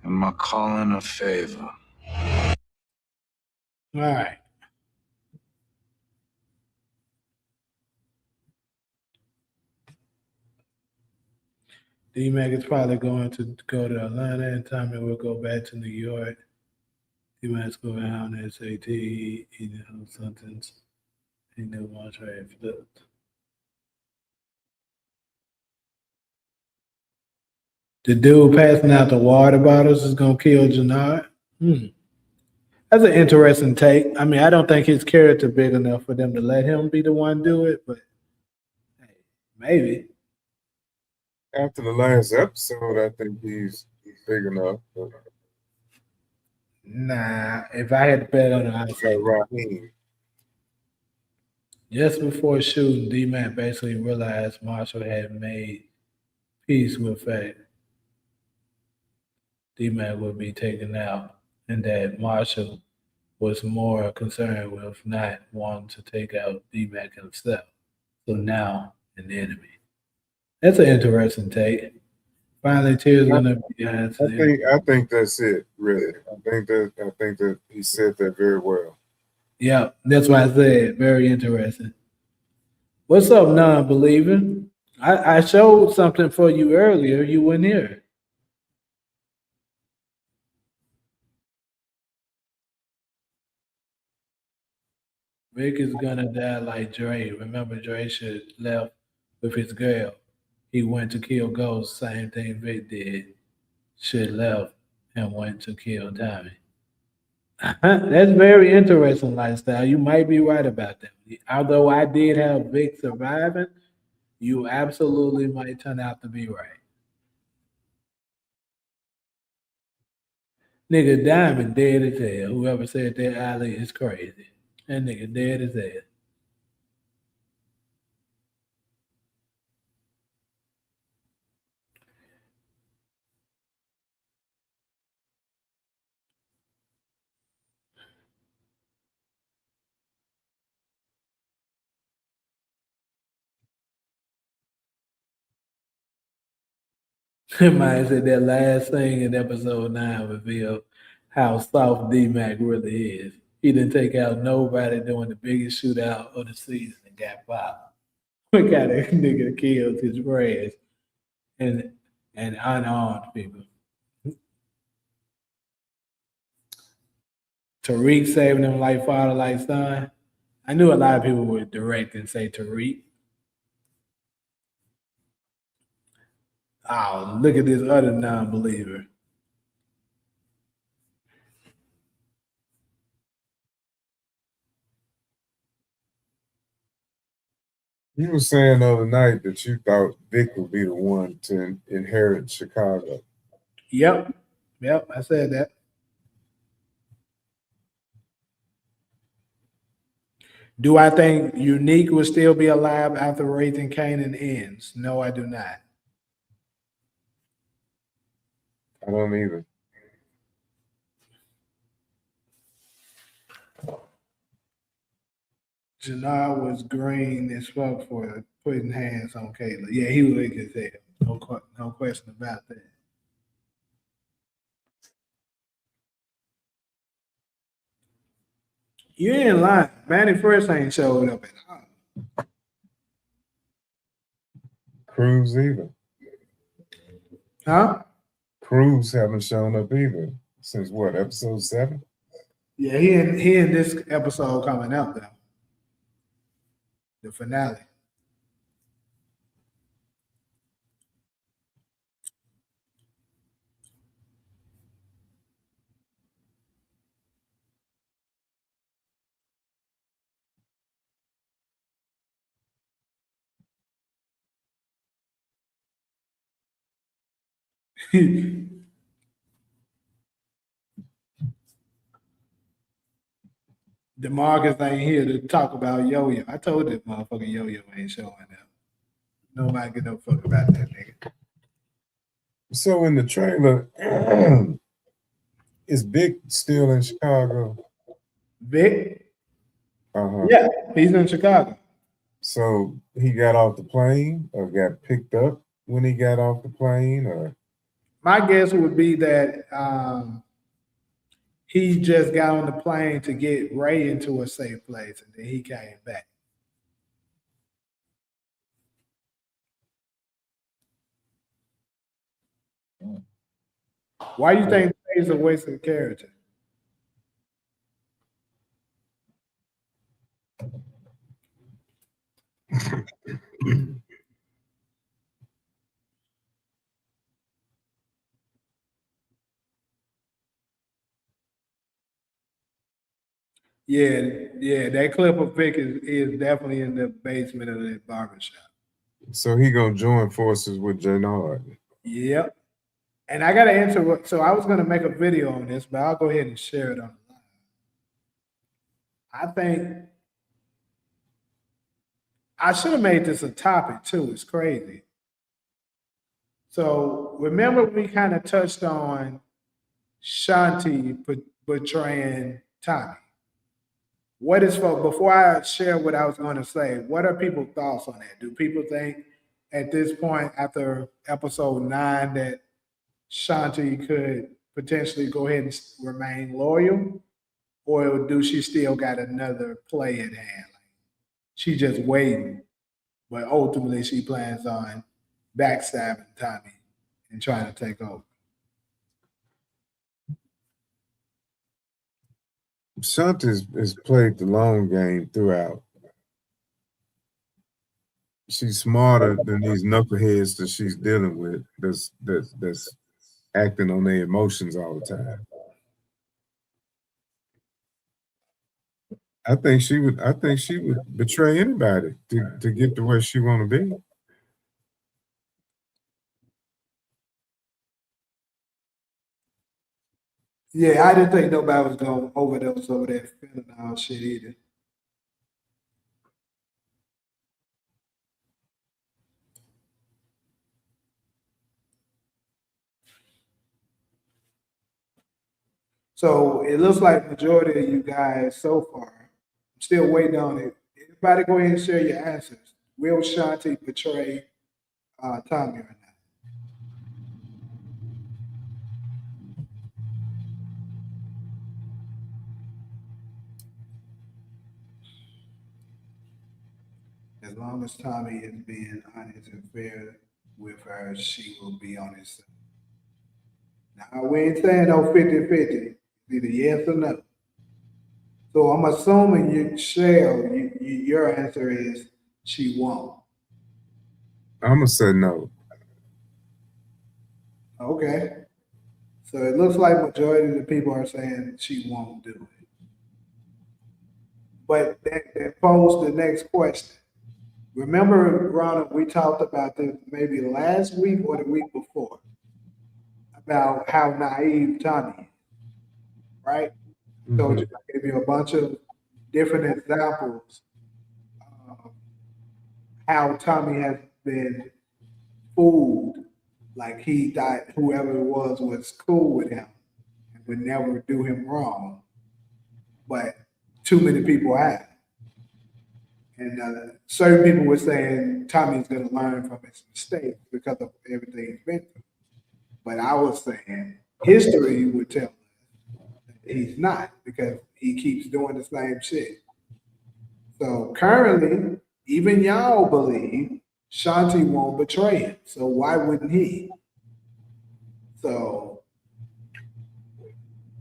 Am I calling a favor? all right. D-Mac is probably going to go to Atlanta and Tommy will go back to New York. D-Mac's going on SAT, he knows something. He knew Montreal flipped. The dude passing out the water bottles is gonna kill Jannard. That's an interesting take. I mean, I don't think his character big enough for them to let him be the one do it, but hey, maybe. After the last episode, I think he's big enough. But Nah, if I had to bet on it, I'd it's say like Raheem. just before shooting, D-Man basically realized Marshall had made peace with fate. D-Man would be taken out, and that Marshall was more concerned with not wanting to take out D-Mac himself. So now an enemy. That's an interesting take. Finally, Tears gonna be I think that's it, really. I think that he said that very well. Yeah, that's why I said very interesting. What's up, non-believer? I showed something for you earlier. You weren't here. Rick is gonna die like Dre. Remember, Dre should left with his girl. He went to kill Ghost. Same thing Vic did. Should left and went to kill Tommy. That's very interesting lifestyle. You might be right about that. Although I did have Vic surviving, you absolutely might turn out to be right. Nigga Diamond dead as hell. Whoever said that alley is crazy. That nigga dead as hell. Somebody said that last thing in episode 9 revealed how soft D Mac really is. He didn't take out nobody during the biggest shootout of the season and got popped. What kind of nigga killed his friends and unarmed people? Tariq saving him like father, like son. I knew a lot of people would direct and say Tariq. Oh, look at this other non-believer. You were saying the other night that you thought Vic would be the one to inherit Chicago. Yep, I said that. Do I think Unique will still be alive after Raising Canaan ends? No, I do not. I don't either. Jannar was green as fuck for putting hands on Kayla. Yeah, he was weak as hell. No question about that. You ain't lying. Manny Fresh ain't showed up at all. Cruz either. Huh? Cruz haven't shown up either since what, episode 7? Yeah, he in this episode coming up though. The finale. DeMarcus ain't here to talk about Yo-Yo. I told that motherfucker Yo-Yo ain't showing up. Nobody give no fuck about that nigga. So in the trailer, is Vic still in Chicago? Vic? Uh-huh. Yeah, he's in Chicago. So he got off the plane or got picked up when he got off the plane, or My guess would be that he just got on the plane to get Ray into a safe place, and then he came back. Why do you think Ray's a waste of character? Yeah, that clip of Vic is definitely in the basement of that barbershop. so he gonna join forces with Jannard? Yep. And I got to answer. So I was going to make a video on this, but I'll go ahead and share it on the line. I think I should have made this a topic too. It's crazy. So remember, we kind of touched on Shanti betraying Tommy. What is for before I share what I was going to say? What are people's thoughts on that? Do people think at this point, after episode 9, that Shanti could potentially go ahead and remain loyal, or do she still got another play at hand? Like she just waiting, but ultimately she plans on backstabbing Tommy and trying to take over. Shanti has played the long game throughout. She's smarter than these knuckleheads that she's dealing with. That's acting on their emotions all the time. I think she would. I think she would betray anybody to get to where she want to be. Yeah, I didn't think nobody was gonna overdose over that fentanyl shit either. So it looks like majority of you guys so far. I'm still waiting on it. Everybody go ahead and share your answers. Will Shanti betray Tommy or not? As long as Tommy is being honest and fair with her, she will be on his side. Now, we ain't saying no 50-50. It's either yes or no. So I'm assuming you, Shell, your answer is she won't. I'm gonna say no. Okay. So it looks like majority of the people are saying she won't do it. But that posed the next question. Remember, Ronald, we talked about this maybe last week or the week before about how naive Tommy is, right? So Mhm. I gave you a bunch of different examples of how Tommy has been fooled. Like he thought whoever it was cool with him and would never do him wrong. But too many people have. And certain people were saying Tommy's going to learn from his mistakes because of everything he's been through. But I was saying history would tell us that he's not because he keeps doing the same shit. So currently, even y'all believe Shanti won't betray him. So why wouldn't he? So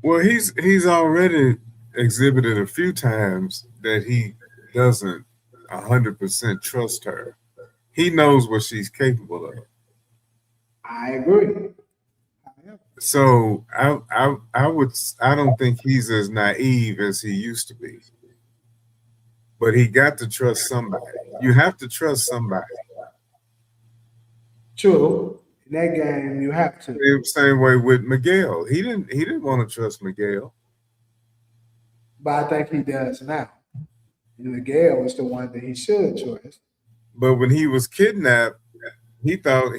Well, he's already exhibited a few times that he doesn't 100% trust her. He knows what she's capable of. I agree. So I don't think he's as naive as he used to be. But he got to trust somebody. You have to trust somebody. True. In that game, you have to. Same way with Miguel. He didn't want to trust Miguel. But I think he does now. And Miguel is the one that he should trust. But when he was kidnapped, he thought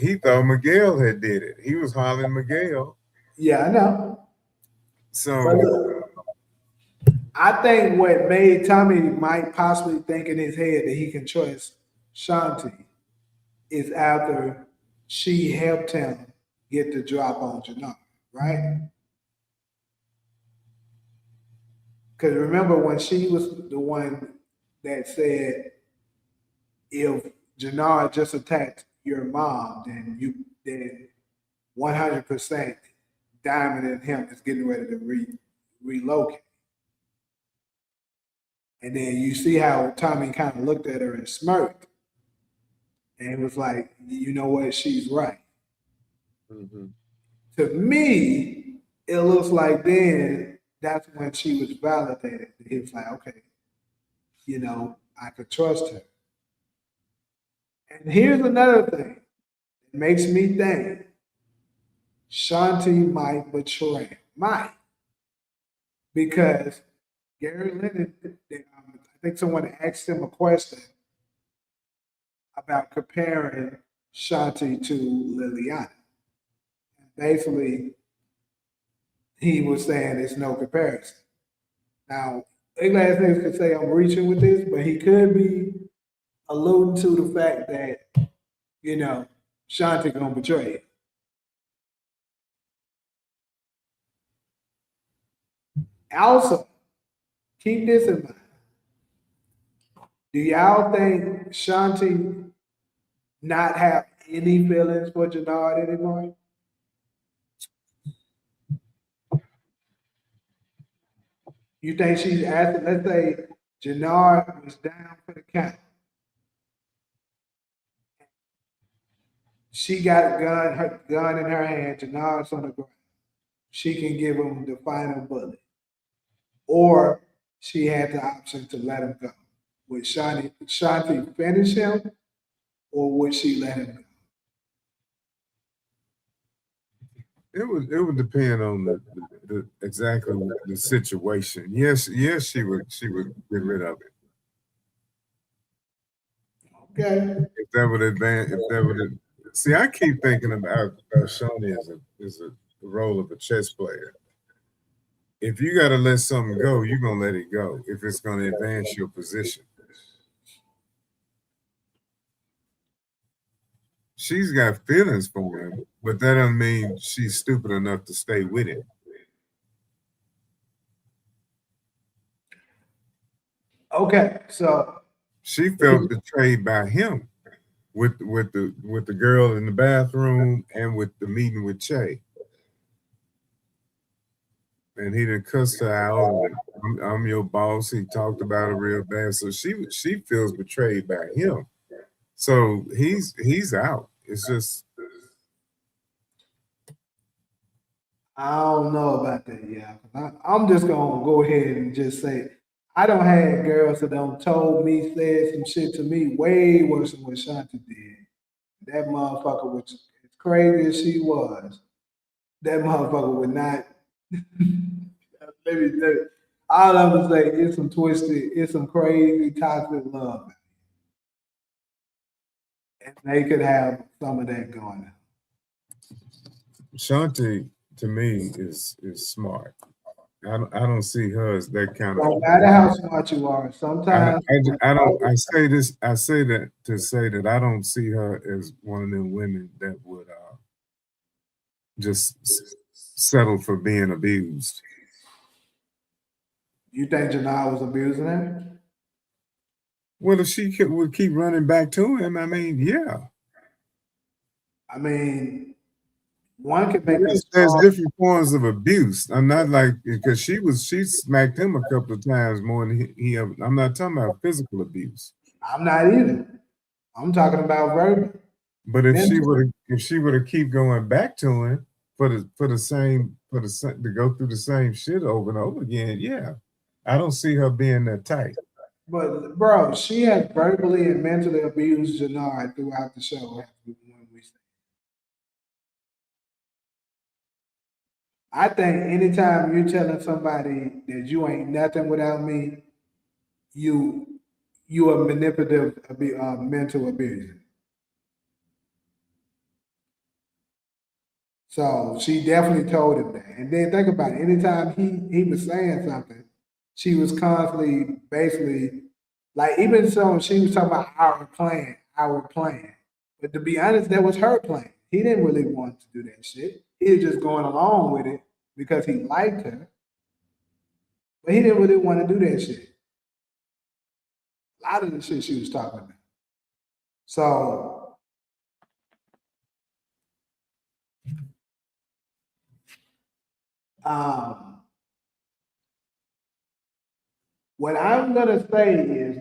Miguel had did it. He was hollering Miguel. Yeah, I know. But So look, I think what made Tommy might possibly think in his head that he can trust Shanti is after she helped him get the drop on Jannar, right? Because remember when she was the one that said, if Jannar just attacked your mom, then 100% Diamond and him is getting ready to relocate. And then you see how Tommy kind of looked at her and smirked and was like, you know what, she's right. mhm. To me, it looks like then that's when she was validated. He was like, okay, I could trust her. And here's another thing that makes me think Shanti might betray him. Might. Because Gary Lennon, I think someone asked him a question about comparing Shanti to Liliana. And basically, he was saying there's no comparison. Now, Glass niggas could say I'm reaching with this, but he could be alluding to the fact that, Shanti gonna betray it. Also, keep this in mind. Do y'all think Shanti not have any feelings for Jannard anymore? You think she's asking, let's say Jannard was down for the count. She got her gun in her hand, Jannard's on the ground. She can give him the final bullet. Or she had the option to let him go. Would Shanti finish him, or would she let him go? It would depend on the exactly the situation. Yes, she would get rid of it. Okay. If that would advance, if that would see, I keep thinking about Shawnee as a the role of a chess player. If you got to let something go, you're gonna let it go if it's gonna advance your position. She's got feelings for him, but that doesn't mean she's stupid enough to stay with him. Okay. So She felt betrayed by him with the girl in the bathroom and with the meeting with Che. And he done cussed her out. I'm your boss. He talked about her real bad. So she feels betrayed by him. So he's out. It's just I don't know about that, yeah. I'm just gonna go ahead and just say I don't had girls that don't told me, said some shit to me way worse than what Shanti did. That motherfucker was as crazy as she was. That motherfucker would not. Let me tell you, all I'm gonna say it's some twisted, it's some crazy toxic love, and they could have some of that going on. Shanti to me is smart. I don't see her as that kind of. No matter how smart you are, sometimes I say this. I say that to say that I don't see her as one of them women that would just settle for being abused. you think Janai was abusing her. Well, if she would keep running back to him, I mean, yeah. I mean, one could make a There's strong. different forms of abuse. I'm not like because she smacked him a couple of times more than he ever. I'm not talking about physical abuse. I'm not either. I'm talking about verbal. But if she Mental. were to keep going back to him to go through the same shit over and over again, yeah, I don't see her being that tight. But bro, she has verbally and mentally abused Janai throughout the show. When we say. I think anytime you're telling somebody that you ain't nothing without me, you you a manipulative, mental abuser. So she definitely told him that. And then think about it. Anytime he was saying something, she was constantly basically like even so she was talking about our plan. But to be honest, that was her plan. He didn't really want to do that shit. He was just going along with it because he liked her. But he didn't really want to do that shit. A lot of the shit she was talking about. So um what I'm gonna say is,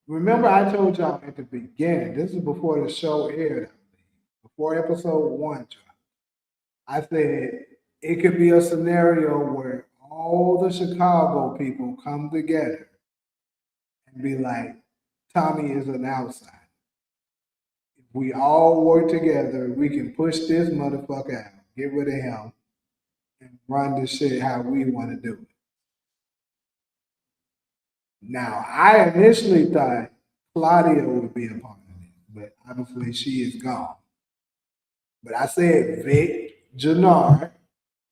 remember I told y'all at the beginning, this is before the show aired, before episode one dropped. I said it could be a scenario where all the Chicago people come together and be like, Tommy is an outsider. If we all work together, we can push this motherfucker out, get rid of him, and run this shit how we want to do it. Now, I initially thought Claudia would be a part of it, but obviously she is gone. But I said Vic, Jannar,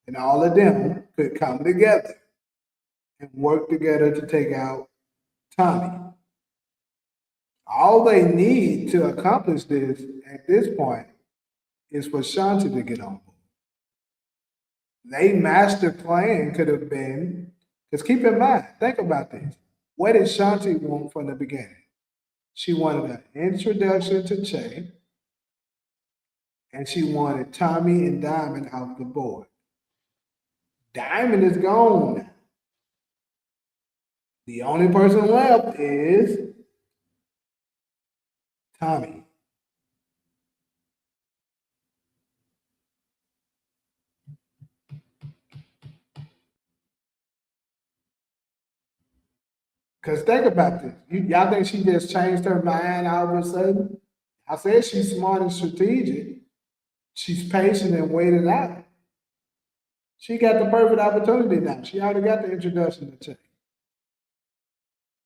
and all of them could come together and work together to take out Tommy. All they need to accomplish this at this point is for Shanti to get on board. They master plan could have been, because keep in mind, think about this. What did Shanti want from the beginning? She wanted an introduction to Che, and she wanted Tommy and Diamond off the board. Diamond is gone now. The only person left is Tommy. Because think about this. Y'all think she just changed her mind all of a sudden? I said she's smart and strategic. She's patient and waited out. She got the perfect opportunity now. She already got the introduction to Che.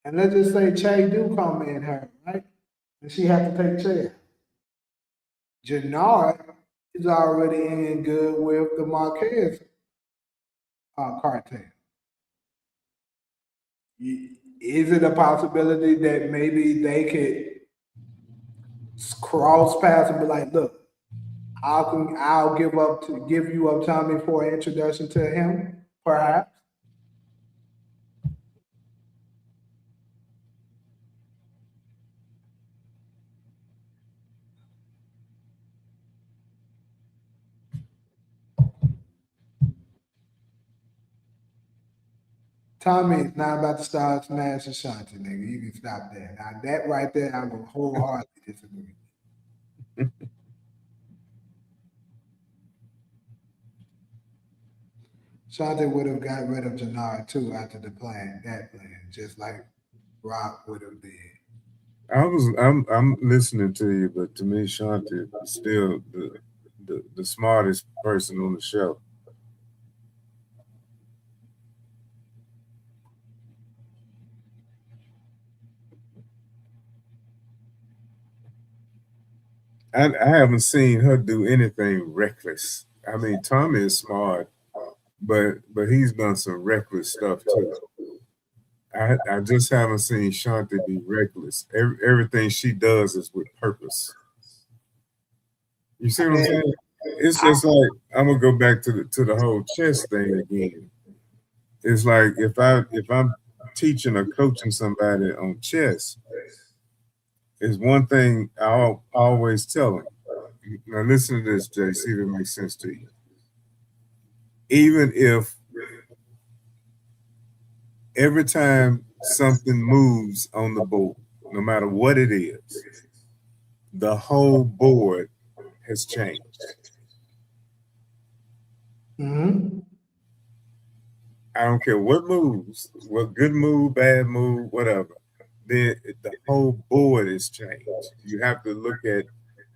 And let's just say Che do come in her, right? And she have to take Che out. Jannard is already in good with the Marquez cartel. Is it a possibility that maybe they could cross paths and be like, look, I'll give you up Tommy for an introduction to him, perhaps? Tommy is not about to start smashing Shanti, nigga. You can stop that. Now that right there, I'm gonna wholeheartedly disagree. Shanti would have got rid of Jannard too after that plan, just like Rock would have did. I'm listening to you, but to me, Shanti is still the smartest person on the show. I haven't seen her do anything reckless. I mean, Tommy is smart, but he's done some reckless stuff too. I just haven't seen Shanti be reckless. Everything she does is with purpose. You see what I'm saying? It's just like I'm gonna go back to the whole chess thing again. It's like if I'm teaching or coaching somebody on chess, is one thing I'll always tell them. Now listen to this, Jay. See if it makes sense to you. Even if every time something moves on the board, no matter what it is, the whole board has changed. Mm-hmm. I don't care what moves, what good move, bad move, whatever. The whole board is changed. You have to look at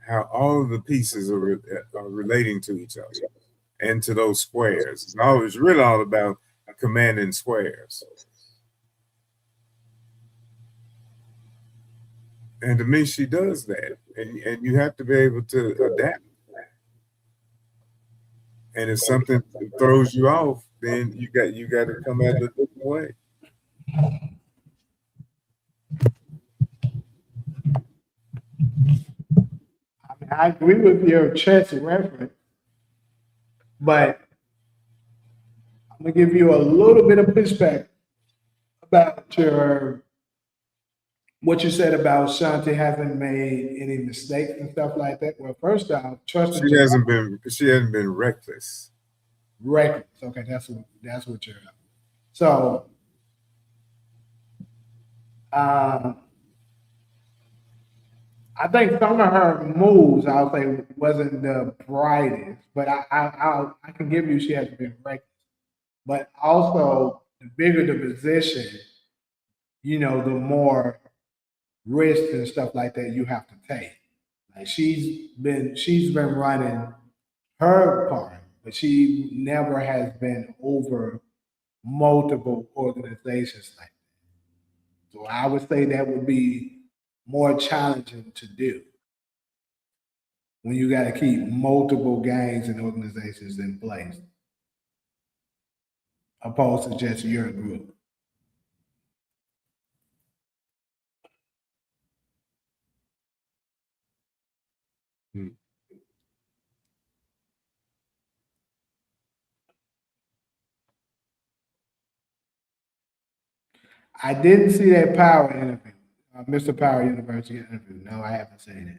how all of the pieces are relating to each other and to those squares. It's really all about commanding squares. And to me, she does that. And you have to be able to adapt. And if something throws you off, then you got to come at it a different way. I mean, I agree with your chess reference, but I'm gonna give you a little bit of pushback about what you said about Shanti having made any mistakes and stuff like that. Well, first off, trusting She hasn't been reckless. reckless. Okay, that's what you're. So, I think some of her moves, I'll say, wasn't the brightest, but I can give you she hasn't been reckless. But also, the bigger the position, the more risk and stuff like that you have to take. Like she's been running her part, but she never has been over multiple organizations like that. So I would say that would be more challenging to do when you got to keep multiple gangs and organizations in place, opposed to just your group. Hmm. I didn't see that Power interview, Mr. Power University interview. No, I haven't seen it.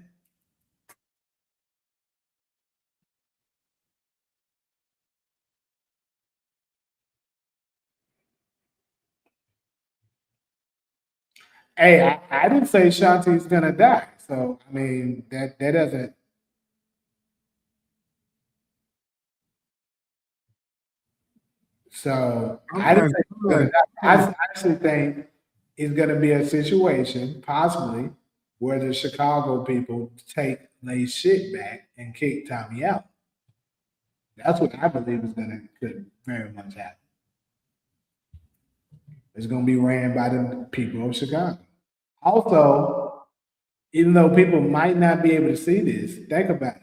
Hey, I didn't say Shanti's gonna die. So I mean that doesn't. So I didn't say she's gonna die. I actually think it's going to be a situation, possibly, where the Chicago people take their shit back and kick Tommy out. That's what I believe is could very much happen. It's going to be ran by the people of Chicago. Also, even though people might not be able to see this, think about it.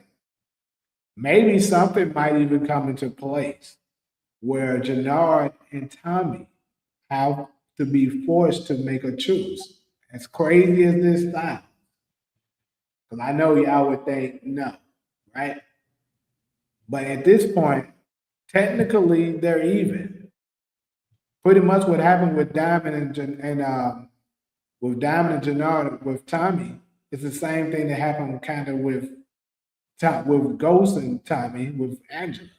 Maybe something might even come into place where Jannard and Tommy have to be forced to make a truce. As crazy as this sounds, because I know y'all would think no, right? But at this point, technically they're even. Pretty much what happened with Diamond with Diamond and Jannard with Tommy is the same thing that happened kind of with Ghost and Tommy with Angela.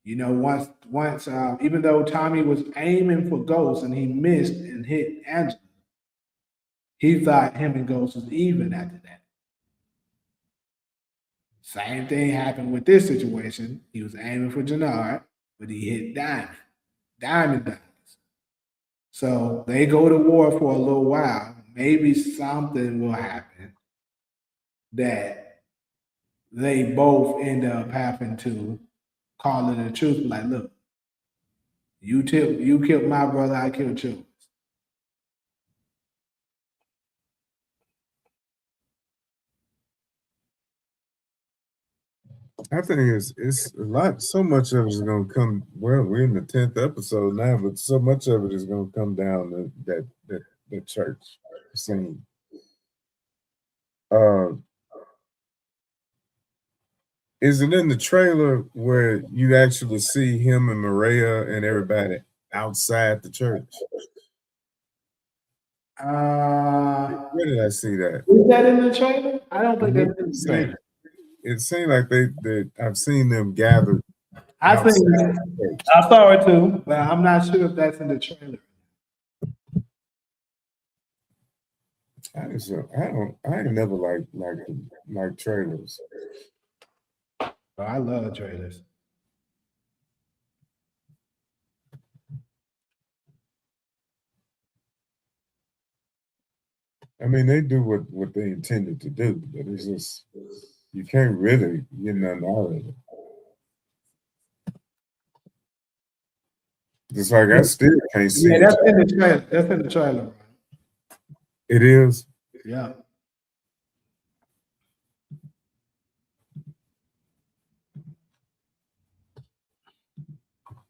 You know, once even though Tommy was aiming for Ghost and he missed and hit Angela, he thought him and Ghost was even after that. Same thing happened with this situation. He was aiming for Jannard, but he hit Diamond. Diamond dies. So they go to war for a little while. Maybe something will happen that they both end up having to call it a truth. Like, look, you killed my brother, I killed yours. I think it's a lot. So much of it is going to come. Well, we're in the 10th episode now, but so much of it is going to come down to that church scene. Is it in the trailer where you actually see him and Mireya and everybody outside the church? Where did I see that? Is that in the trailer? I don't think that's in the trailer. It seemed like they I've seen them gathered. I saw it too, but I'm not sure if that's in the trailer. I ain't never like trailers. Oh, I love trailers. I mean, they do what they intended to do, but it's just you can't really get nothing out of it. Just like I still can't see. Yeah, that's in the trailer. That's in the trailer. It is. Yeah.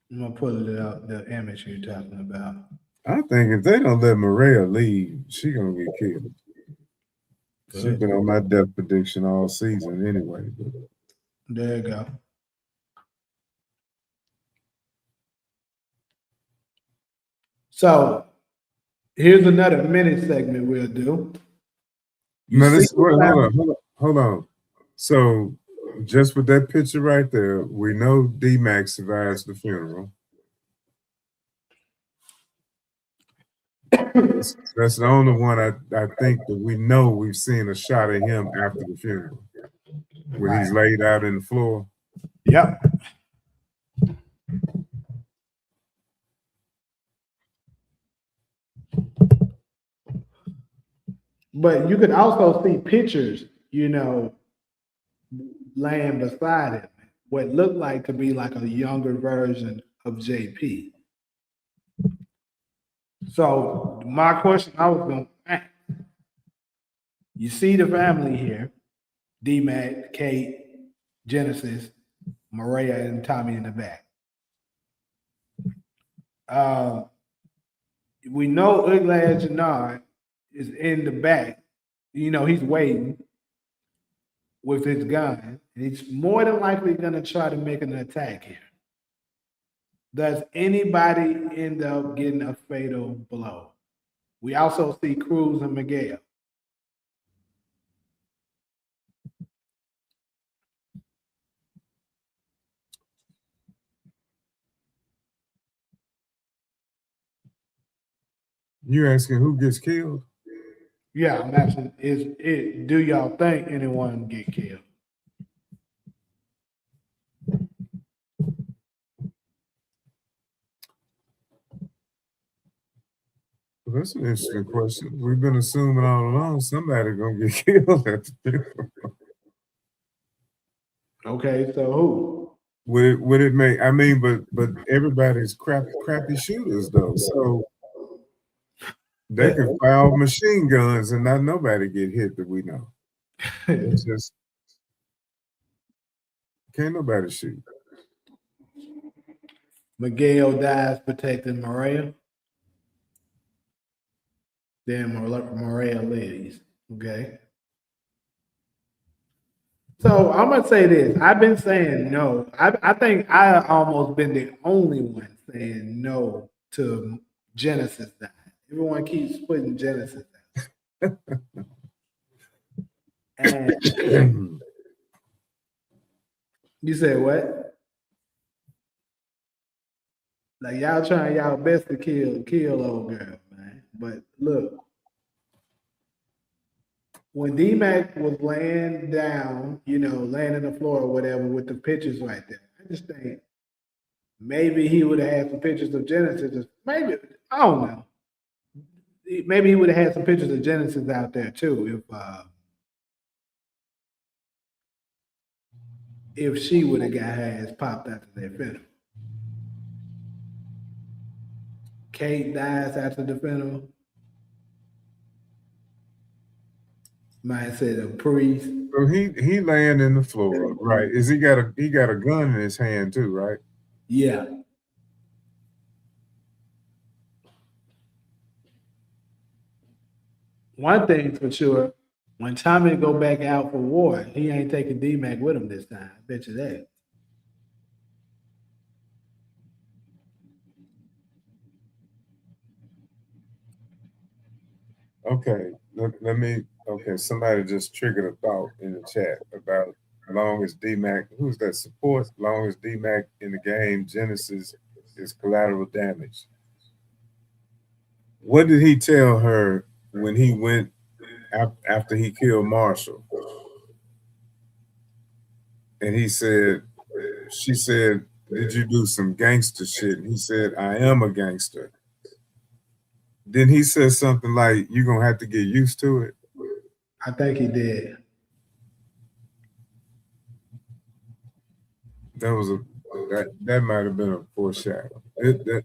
I'm gonna pull it out, the image you're talking about. I think if they don't let Mireya leave, she's gonna get killed. She's been on my death prediction all season anyway. But. There you go. So here's another mini segment we'll do. Hold on. So just with that picture right there, we know D-Max survives the funeral. That's the only one I think that we know we've seen a shot of him after the funeral. When he's laid out in the floor. Yep. But you could also see pictures, you know, laying beside him, what looked like to be like a younger version of JP. So my question I was going to ask, you see the family here, D-Mac, Kate, Genesis, Mireya, and Tommy in the back. We know UglyAzzNiggaHTV is in the back. You know, he's waiting with his gun. And he's more than likely going to try to make an attack here. Does anybody end up getting a fatal blow? We also see Cruz and Miguel. You asking who gets killed? Yeah, I'm asking, do y'all think anyone get killed? Well, that's an interesting question. We've been assuming all along somebody gonna get killed at the funeral. Okay, so who? Would it make? I mean, but everybody's crappy shooters though, so they can fire machine guns and not nobody get hit that we know. It's just can't nobody shoot. Miguel dies protecting Mireya. Then Mireya lives. Okay. So I'm gonna say this. I've been saying no. I think I almost been the only one saying no to Genesis die. Everyone keeps putting Genesis out. And you said what? Like y'all trying y'all best to kill old girl, man. But look, when D-Mac was laying down, laying on the floor or whatever with the pictures right there, I just think maybe he would have had some pictures of Genesis. Maybe, I don't know. Maybe he would have had some pictures of Genesis out there too if she would have got her ass popped after their funeral. Kate dies after the funeral. Might say the priest. So he laying in the floor, right? Is he got a gun in his hand too, right? Yeah. One thing for sure, when Tommy go back out for war, he ain't taking D-Mac with him this time. I bet you that. Okay, let me. Okay, somebody just triggered a thought in the chat about long as D-Mac, who's that support? Long as D-Mac in the game, Genesis is collateral damage. What did he tell her when he went after he killed Marshall? And he said, she said, "Did you do some gangster shit?" And he said, "I am a gangster." Then he said something like, "You're gonna have to get used to it." I think he did. That might have been a foreshadow.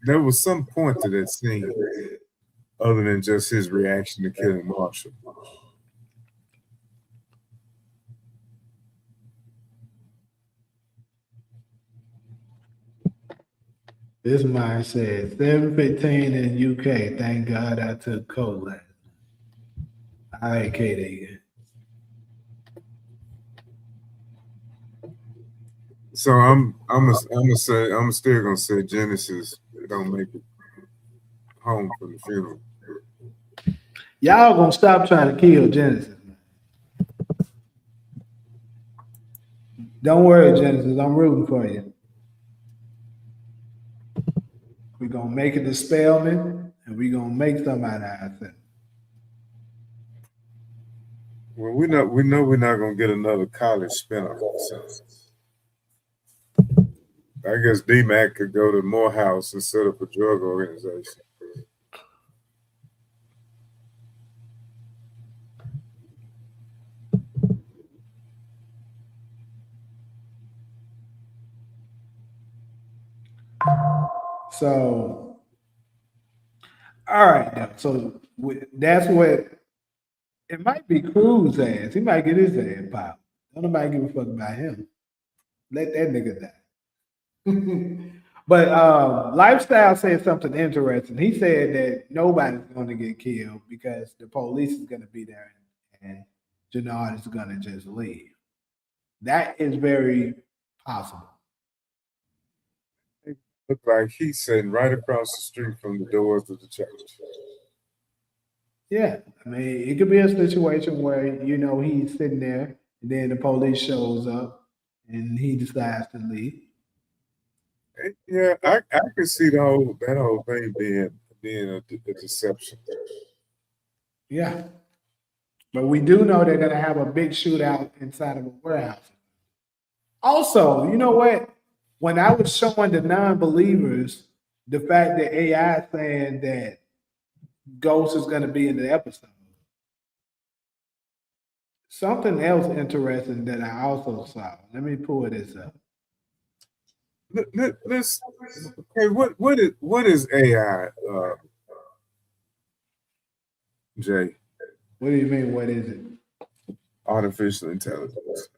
There was some point to that scene other than just his reaction to killing Marshall. This man said 7:15 in UK. Thank God I took cold last night. All right, Katie. So I'm still gonna say Genesis don't make it home from the funeral. Y'all gonna stop trying to kill Genesis, man. Don't worry, Genesis. I'm rooting for you. We're gonna make it to Spelman, and we're gonna make something out of ourselves. Well, we know we're not gonna get another college spinoff. So I guess D-Mac could go to Morehouse and set up a drug organization. So, all right, now. So that's what it might be. Cruz's ass. He might get his ass popped. Don't nobody give a fuck about him. Let that nigga die. But Lifestyle said something interesting. He said that nobody's going to get killed because the police is going to be there and Jannard is going to just leave. That is very possible. Look like he's sitting right across the street from the doors of the church. Yeah, I mean, it could be a situation where he's sitting there, and then the police shows up, and he decides to leave. Yeah, I can see that whole thing being a deception. Yeah, but we do know they're gonna have a big shootout inside of a warehouse. Also, you know what? When I was showing the non-believers the fact that AI is saying that Ghost is going to be in the episode. Something else interesting that I also saw. Let me pull this up. Let's okay. What is AI, Jay? What do you mean? What is it? Artificial intelligence.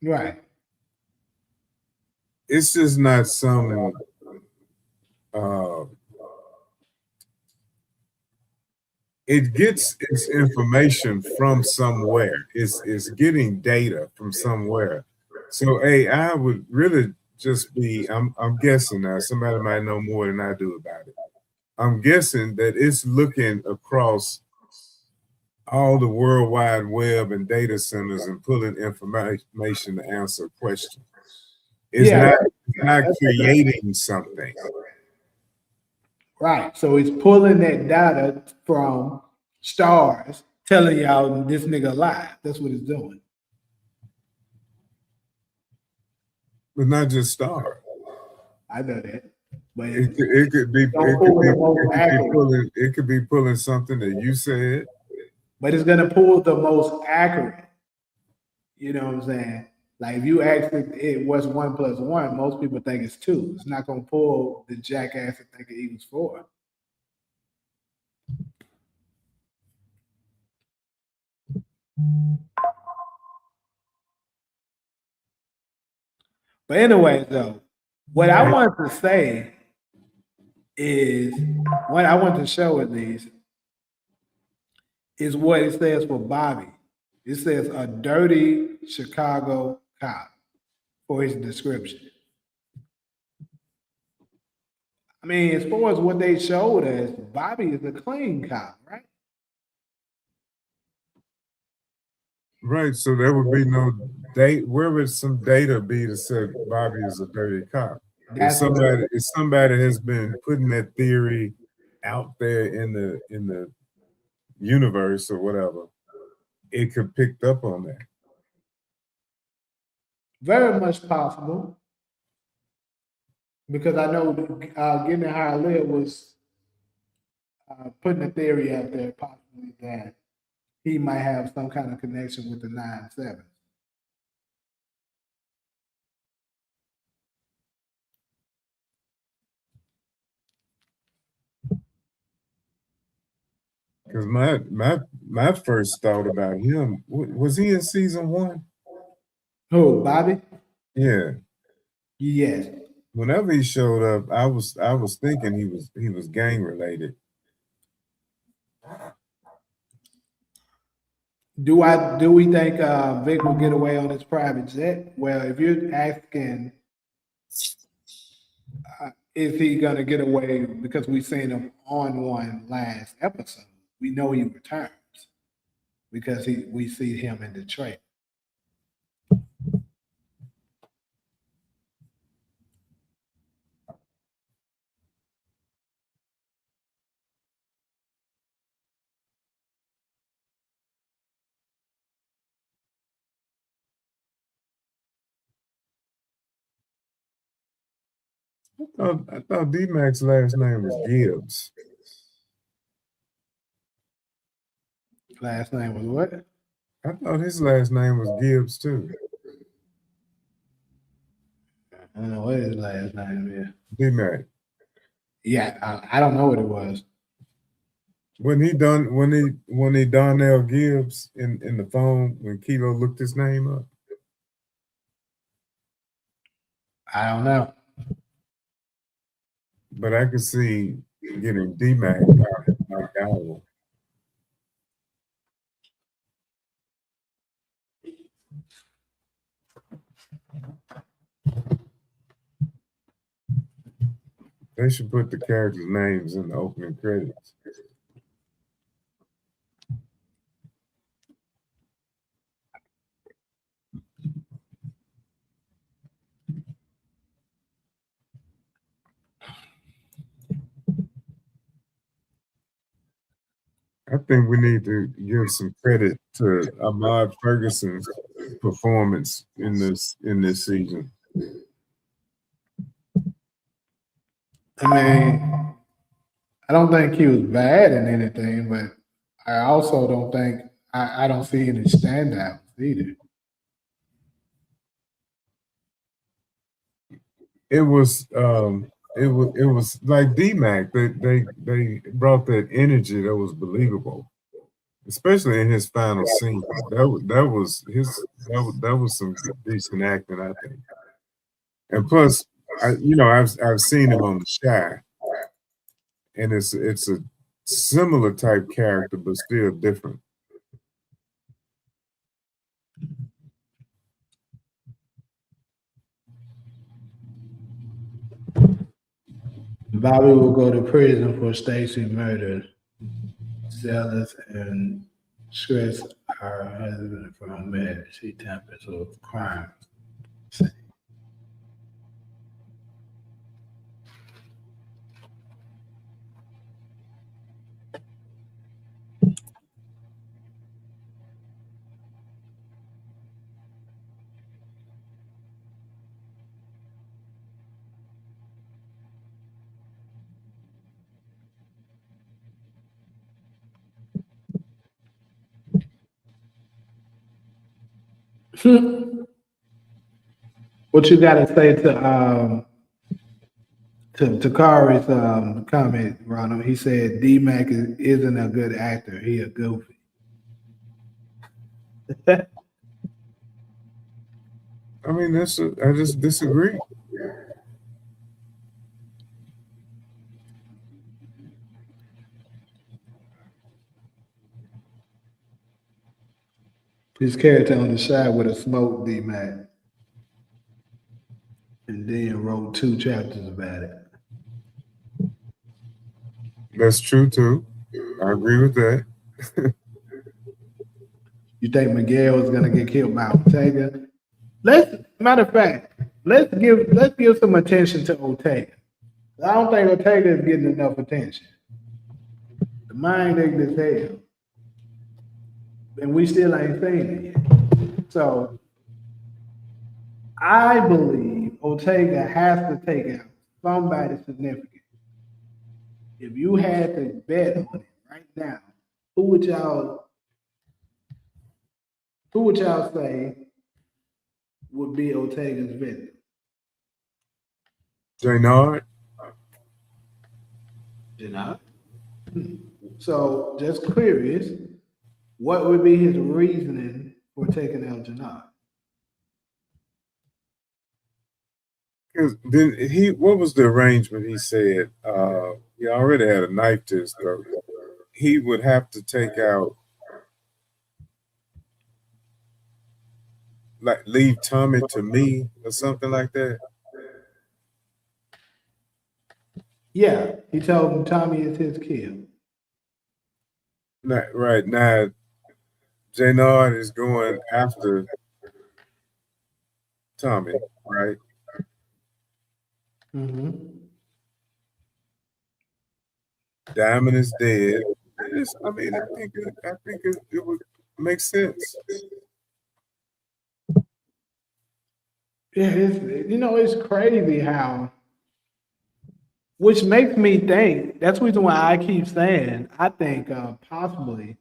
Right. It's just not some. It gets its information from somewhere. It's getting data from somewhere. So AI would really just be. I'm guessing now. Somebody might know more than I do about it. I'm guessing that it's looking across all the World Wide Web and data centers and pulling information to answer a question. It's not creating something. Right. So it's pulling that data from stars, telling y'all this nigga alive. That's what it's doing. But not just stars. I know that. But It could be pulling something that you said. But it's gonna pull the most accurate. You know what I'm saying? Like if you ask it what's 1 + 1, most people think it's 2. It's not gonna pull the jackass that think it equals 4. But anyway, though, what I wanted to say is what I want to show at least is what it says for Bobby. It says a dirty Chicago cop for his description. I mean, as far as what they showed us, Bobby is a clean cop, right? Right. So there would be no date. Where would some data be to say Bobby is a dirty cop? If somebody has been putting that theory out there in the universe or whatever, it could pick up on that. Very much possible. Because I know Getting How I Live was putting a theory out there, possibly that he might have some kind of connection with the 9/7. Because my first thought about him was he in season 1? Who, Bobby? Yeah. Yes. Whenever he showed up, I was thinking he was gang related. Do we think Vic will get away on his private jet? Well, if you're asking, is he gonna get away because we've seen him on one last episode? We know he returns because we see him in Detroit. I thought D-Mac's last name was Gibbs. Last name was what? I thought his last name was Gibbs too. I don't know what his last name is. D-Mac. Yeah, I don't know what it was. When he Donnell Gibbs in the phone when Kilo looked his name up. I don't know. But I could see getting D-Mac knocked out. They should put the characters' names in the opening credits. I think we need to give some credit to Ahmad Ferguson's performance in this season. I mean, I don't think he was bad in anything, but I also don't think I don't see any standouts either. It was like D-Mac. They brought that energy that was believable, especially in his final scene. That was some decent acting, I think. And plus, I've seen him on The Shy, and it's a similar type character, but still different. Bobby will go to prison for Stacy murder. Zealous and stress her husband from bed. She tempers with crime. What you got to say to Kari's comment, Ronald? He said D Mac isn't a good actor. He a goofy. I mean, I just disagree. His character on the side would have smoked D Mac and then wrote 2 chapters about it. That's true too. I agree with that. You think Miguel is gonna get killed by Ortega? Matter of fact, let's give some attention to Ortega. I don't think Ortega is getting enough attention. The mind ignorant as hell. And we still ain't seen it yet. So I believe Ortega has to take out somebody significant. If you had to bet on it right now, who would y'all say would be Ortega's victim? Jaynard? Janot. So just curious, what would be his reasoning for taking out Janot? Because what was the arrangement? He said he already had a knife to his throat. He would have to take out, like, leave Tommy to me or something like that. Yeah, he told him Tommy is his kill. Right now, Jaynard is going after Tommy, right? Mm-hmm. Diamond is dead. I mean, I think it would make sense. Yeah, it's crazy how, which makes me think, that's the reason why I keep saying, I think possibly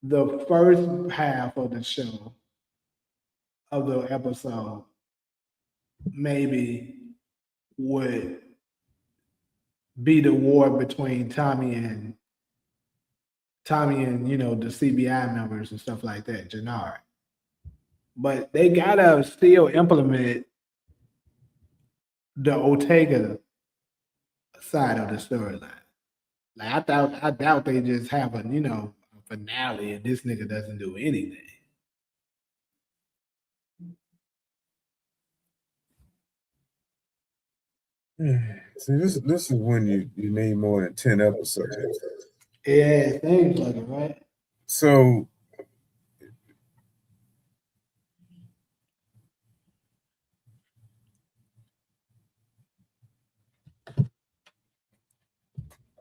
the first half of the show, of the episode, maybe would be the war between Tommy and the CBI members and stuff like that, Janard. But they gotta still implement the Ortega side of the storyline. Like I doubt they just have a finale and this nigga doesn't do anything. See, this is when you need more than 10 episodes. Yeah, it seems like it, right? So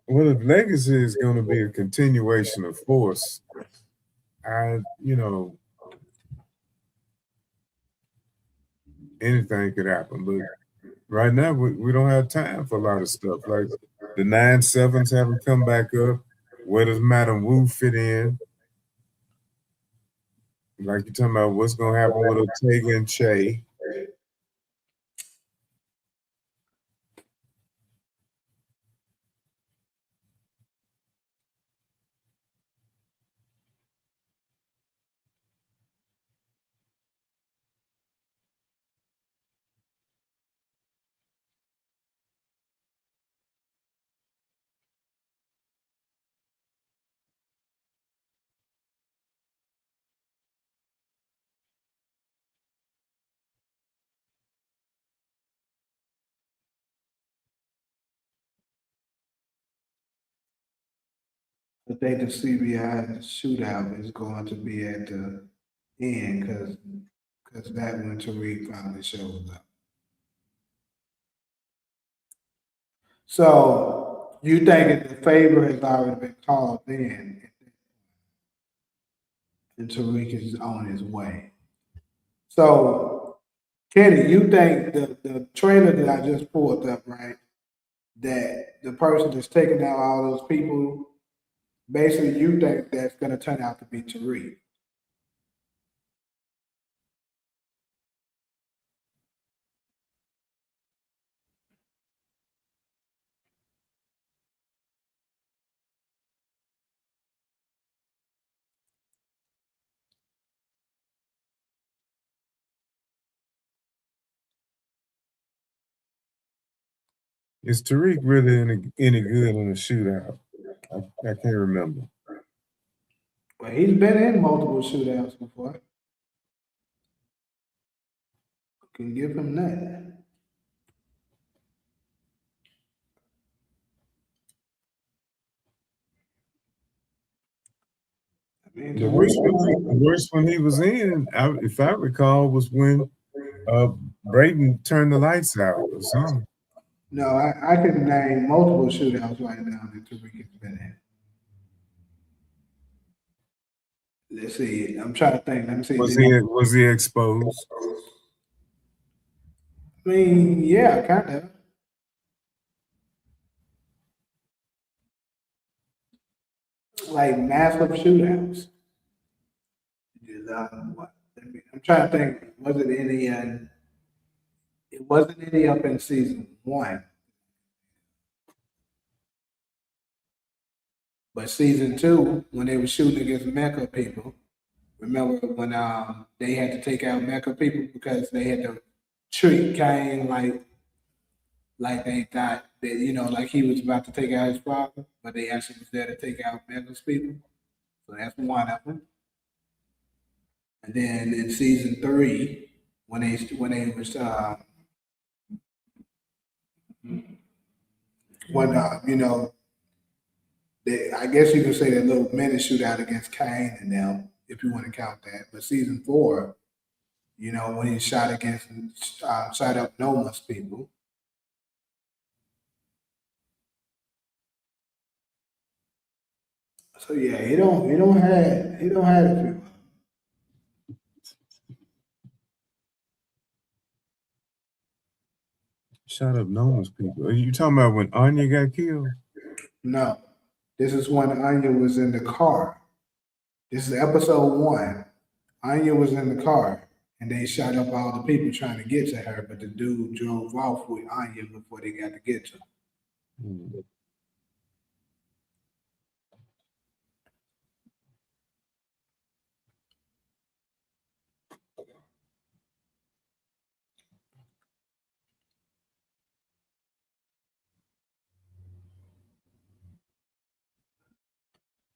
well, if Legacy is going to be a continuation of Force, anything could happen. But right now, we don't have time for a lot of stuff. Like, The 9-7s haven't come back up. Where does Madam Wu fit in? Like you're talking about what's gonna happen with Ortega and Che. I think the CBI shootout is going to be at the end because that when Tariq finally shows up. So you think if the favor has already been called in and Tariq is on his way. So Kenny, you think the trailer that I just pulled up, right? That the person that's taking out all those people, basically you think that's gonna turn out to be Tariq. Is Tariq really any good in a shootout? I can't remember. Well, he's been in multiple shootouts before. Can give him that. I mean, The worst one he was in, if I recall, was when Brayden turned the lights out or something. no, I can name multiple shootouts right now that Tariq has been in. Let's see. I'm trying to think. Let me see. Was he exposed? I mean, yeah, kind of. Like massive shootouts. What? I'm trying to think. Was it any? It wasn't any up in season one, but season two, when they were shooting against Mecca people. Remember when they had to take out Mecca people because they had to treat Cain like they thought that like he was about to take out his father, but they actually was there to take out Mecca's people. So that's one of them. And then in season three, when they was when I guess you could say that little minute shootout against Cain and them, if you want to count that. But season four, when he shot shot up Noma's people. So yeah, he don't have a few. Shut up, Noma's people. Are you talking about when Anya got killed? No, this is when Anya was in the car. This is episode one. Anya was in the car, and they shot up all the people trying to get to her, but the dude drove off with Anya before they got to get to her. Hmm.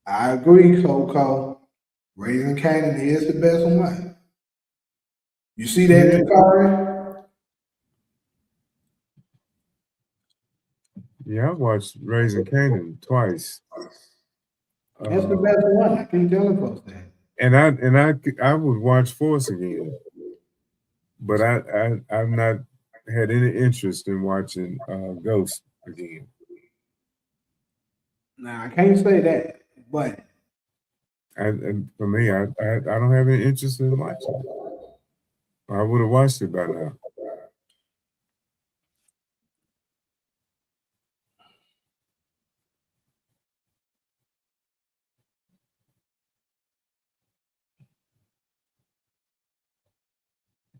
I agree, Coco. Raising Canaan is the best one. You see that, Jakari? Yeah, I watched Raising Canaan twice. That's the best one. I keep telling folks that. And I would watch Force again, but I've not had any interest in watching Ghost again. Now I can't say that, but And for me, I don't have any interest in watching it. I would have watched it by now.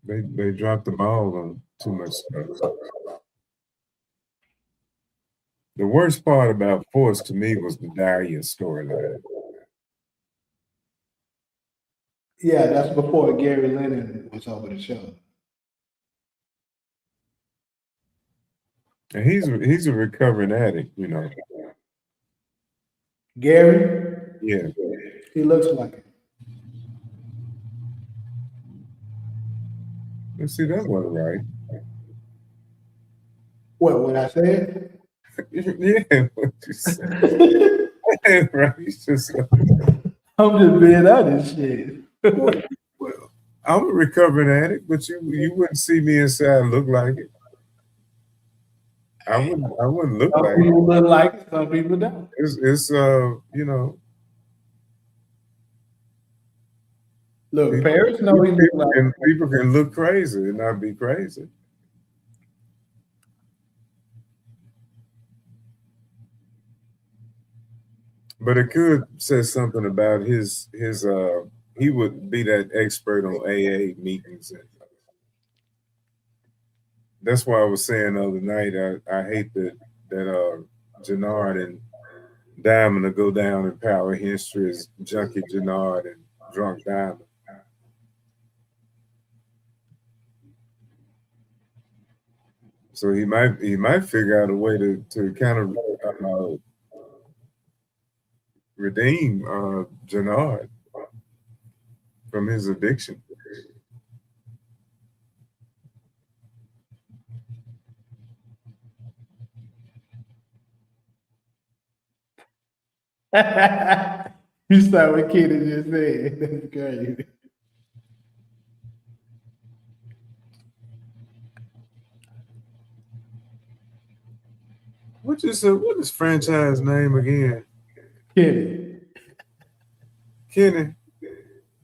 They dropped the ball on too much stuff. The worst part about Force to me was the Daria storyline. Yeah, that's before Gary Lennon was over the show. And he's a recovering addict, you know. Gary, Yeah. he looks like it. Let's see, that wasn't right. What I said? Yeah, what you said. Right. It's just I'm just being honest, shit. well, I'm a recovering addict, but you wouldn't see me inside look like it. I wouldn't look Some like it. people look like it, some people don't. It's you know, Look, Paris know he look like it. people can look crazy and not be crazy. But it could say something about his he would be that expert on AA meetings. That's why I was saying the other night I hate that Jannard and Diamond will go down in power history as Junkie Jannard and Drunk Diamond. So he might figure out a way to kind of redeem Jannard from his addiction. You saw what Kenny just said. That's crazy. What is franchise name again? Kenny. Kenny.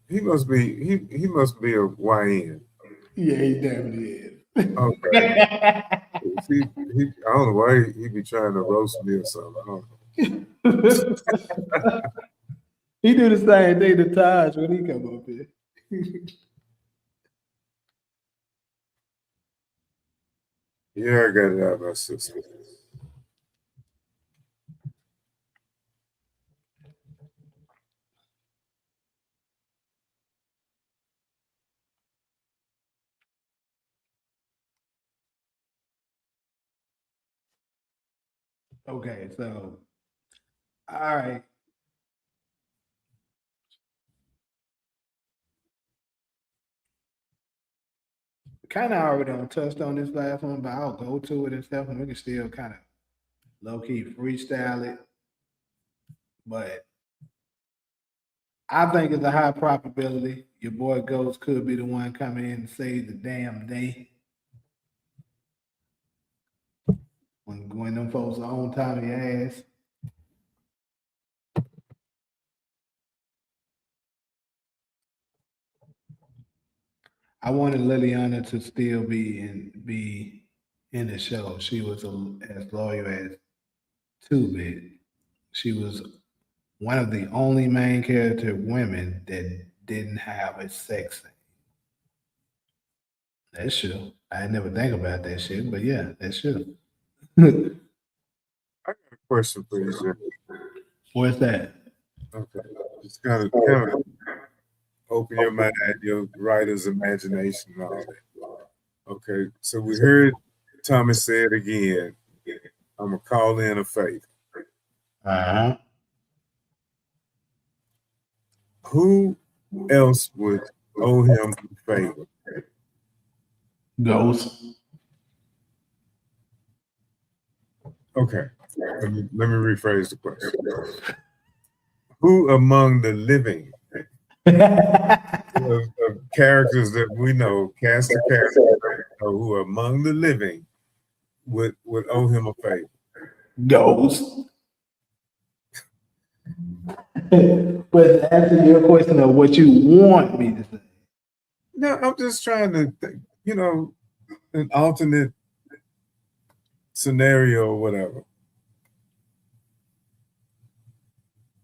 He must be he must be a YN. Yeah, he definitely is. Okay. I don't know why he be trying to roast me or something. I don't know. He do the same thing to Taj when he come up here. Yeah, I got it out of my system. Okay, so all right. Kind of already touched on this last one, but I'll go to it and stuff, and we can still kind of low key freestyle it. But I think it's a high probability your boy Ghost could be the one coming in and save the damn day. When them folks are on top of your ass. I wanted Liliana to still be in the show. She was as loyal as 2-Bit. She was one of the only main character women that didn't have a sex scene. That's true. I never think about that shit, but yeah, that's true. I got a question for you, sir. What's that? Okay. Just kind of open your mind, your writer's imagination and all that. Okay. So we heard Tommy say it again. I'm gonna call in a favor. Uh-huh. Who else would owe him a favor? Ghost. Okay. Let me rephrase the question. Who among the living of characters that we know, cast of characters who are among the living would owe him a favor? Ghost. But to answer your question of what you want me to say. No, I'm just trying to think, an alternate scenario or whatever.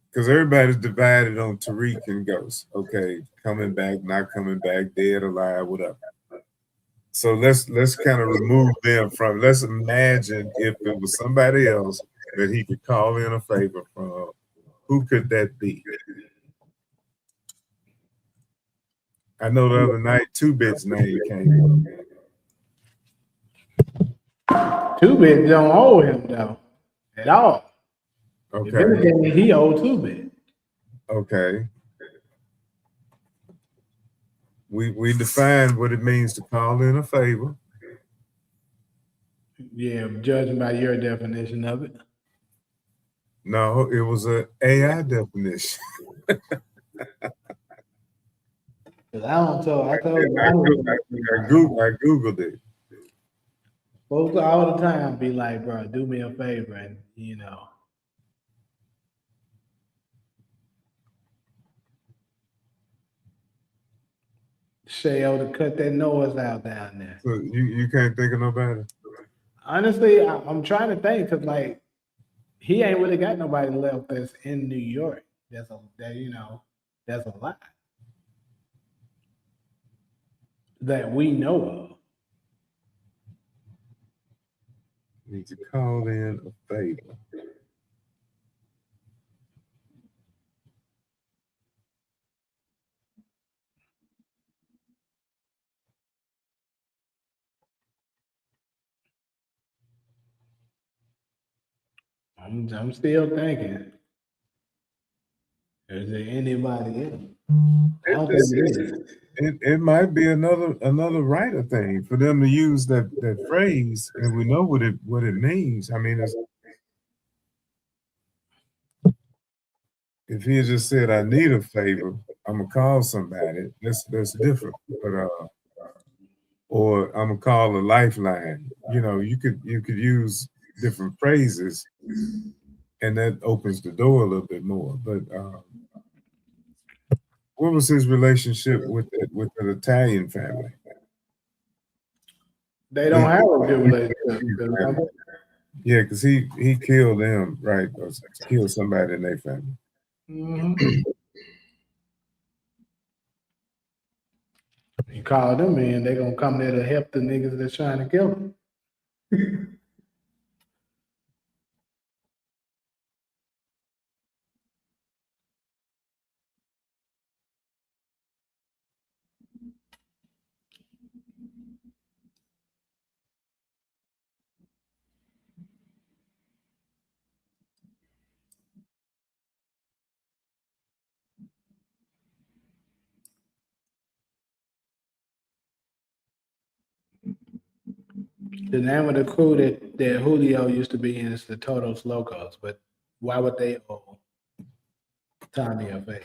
Because everybody's divided on Tariq and Ghost. Okay, coming back, not coming back, dead, alive, whatever. So let's kind of remove them from. Let's imagine if it was somebody else that he could call in a favor from. Who could that be? I know the other night, 2-Bit's name came up. 2-Bit don't owe him though at all. If Okay, anything, he owed 2-Bit. okay. We defined what it means to call in a favor. Yeah, judging by your definition of it. No, it was a AI definition. Cause I told I Googled it. folks all the time be like, bro, do me a favor, and Shale to cut that noise out down there. So you can't think of nobody. Honestly, I'm trying to think because like he ain't really got nobody left that's in New York. That's a lot that we know of. Need to call in a favor. I'm still thinking. Is there anybody else? I don't think it is. It might be another writer thing for them to use that phrase, and we know what it means. I mean, if he had just said, "I need a favor," I'm gonna call somebody. That's different. But or I'm gonna call a lifeline. You could use different phrases, and that opens the door a little bit more. But what was his relationship with that Italian family? They don't have a good relationship. Yeah, because he killed them, right? Or killed somebody in their family. Mm-hmm. You call them in, they gonna come there to help the niggas that's trying to kill them. The name of the crew that Julio used to be in is the Todos Locos, but why would they owe Tommy a favor?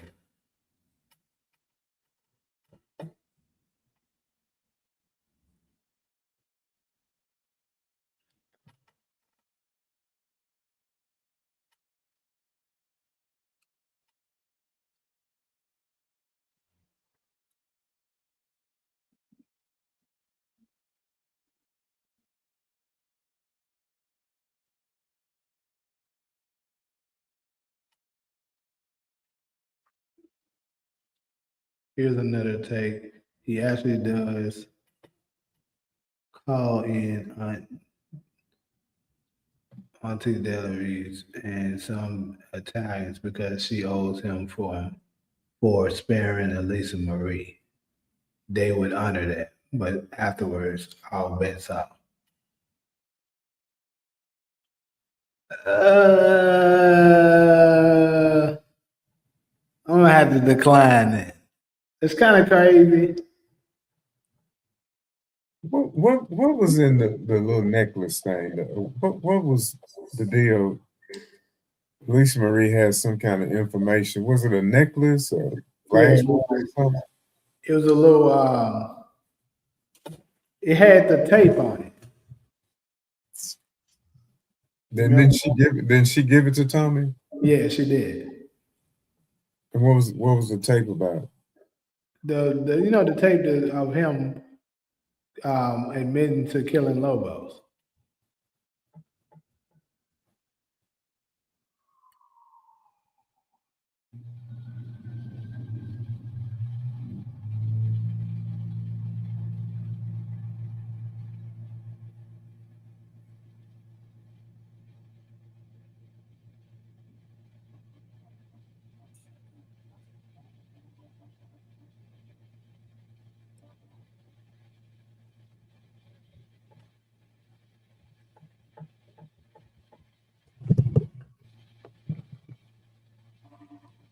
Here's another take. He actually does call in Auntie Delores and some Italians because she owes him for sparing Elisa Marie. They would honor that, but afterwards, all bets off. I'm gonna have to decline it. It's kind of crazy. What was in the little necklace thing? What was the deal? Lisa Marie has some kind of information. Was it a necklace or Yeah, flashlight or something? it was a little. It had the tape on it. Then she give it to Tommy? Yeah, she did. And what was the tape about? The tape of him admitting to killing Lobos.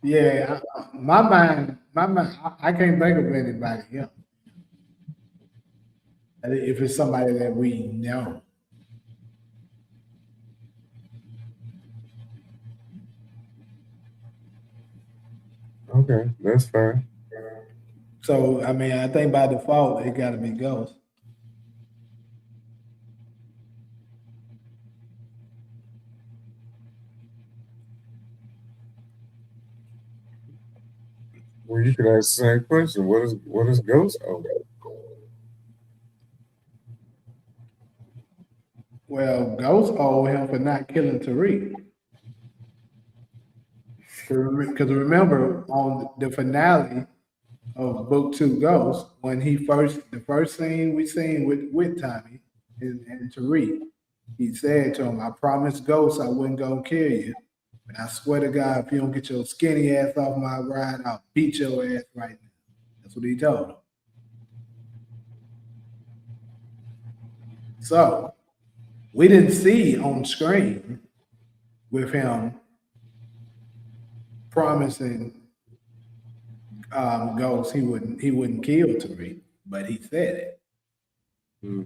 Yeah, my mind, I can't think of anybody else. If it's somebody that we know. Okay, that's fair. So I mean, I think by default it got to be Ghost. Well, you could ask the same question. What is Ghost owe? Well, Ghost owe him for not killing Tariq. Because remember, on the finale of Book Two Ghost, when the first scene we seen with Tommy and Tariq, he said to him, "I promised Ghost I wouldn't go kill you, but I swear to God, if you don't get your skinny ass off my ride, I'll beat your ass right now." That's what he told him. So we didn't see on screen with him promising Ghost he wouldn't kill Tariq, but he said it. Hmm.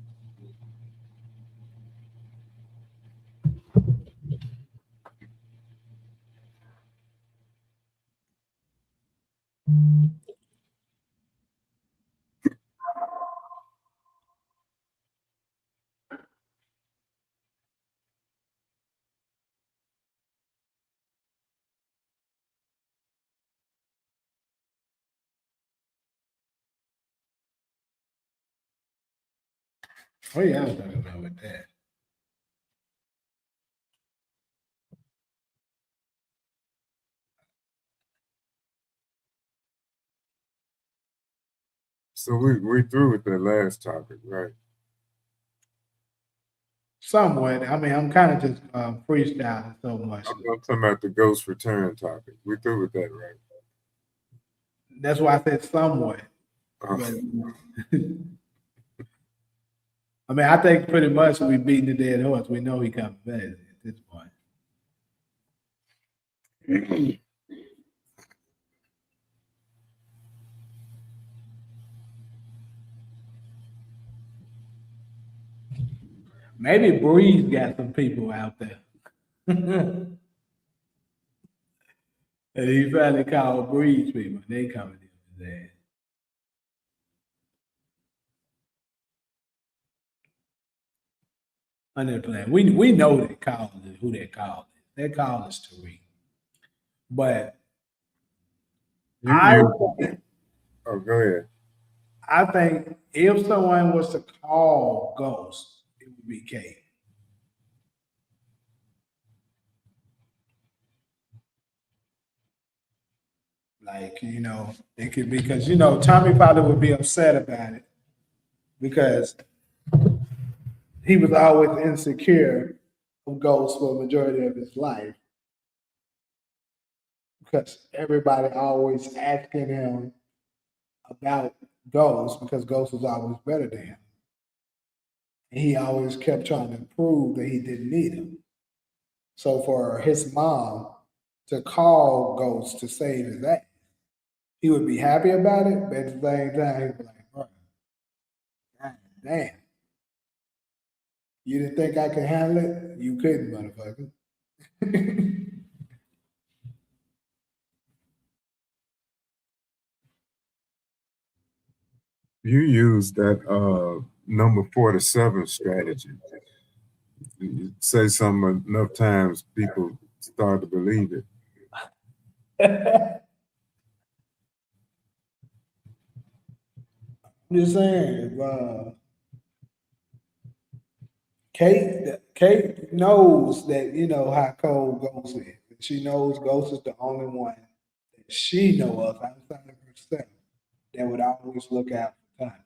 Oh yeah, I was talking about with that. So we through with that last topic, right? Somewhat. I mean, I'm kind of just freestyling so much. I'm talking about the Ghost return topic. We through with that, right? That's why I said somewhat. Uh, But I mean, I think pretty much we beating the dead horse. We know he coming back at this point. Maybe Breeze got some people out there. And he finally called Breeze people. They coming in his ass. On that plan. We know that call is who that call is. That call is Tariq. But you I you oh go ahead. I think if someone was to call Ghost, it would be Kate. Like, it could be because, Tommy probably would be upset about it because he was always insecure of Ghost for a majority of his life because everybody always asking him about Ghost because Ghost was always better than him. And he always kept trying to prove that he didn't need him. So for his mom to call Ghost to save his ass, he would be happy about it, but at the same time, he'd be like, bro, God damn. You didn't think I could handle it? You couldn't, motherfucker. You use that number 47 strategy. You say something enough times, people start to believe it. I'm just saying, Kate knows that how cold Ghost is. She knows Ghost is the only one that she know of outside of herself that would always look out for Tommy.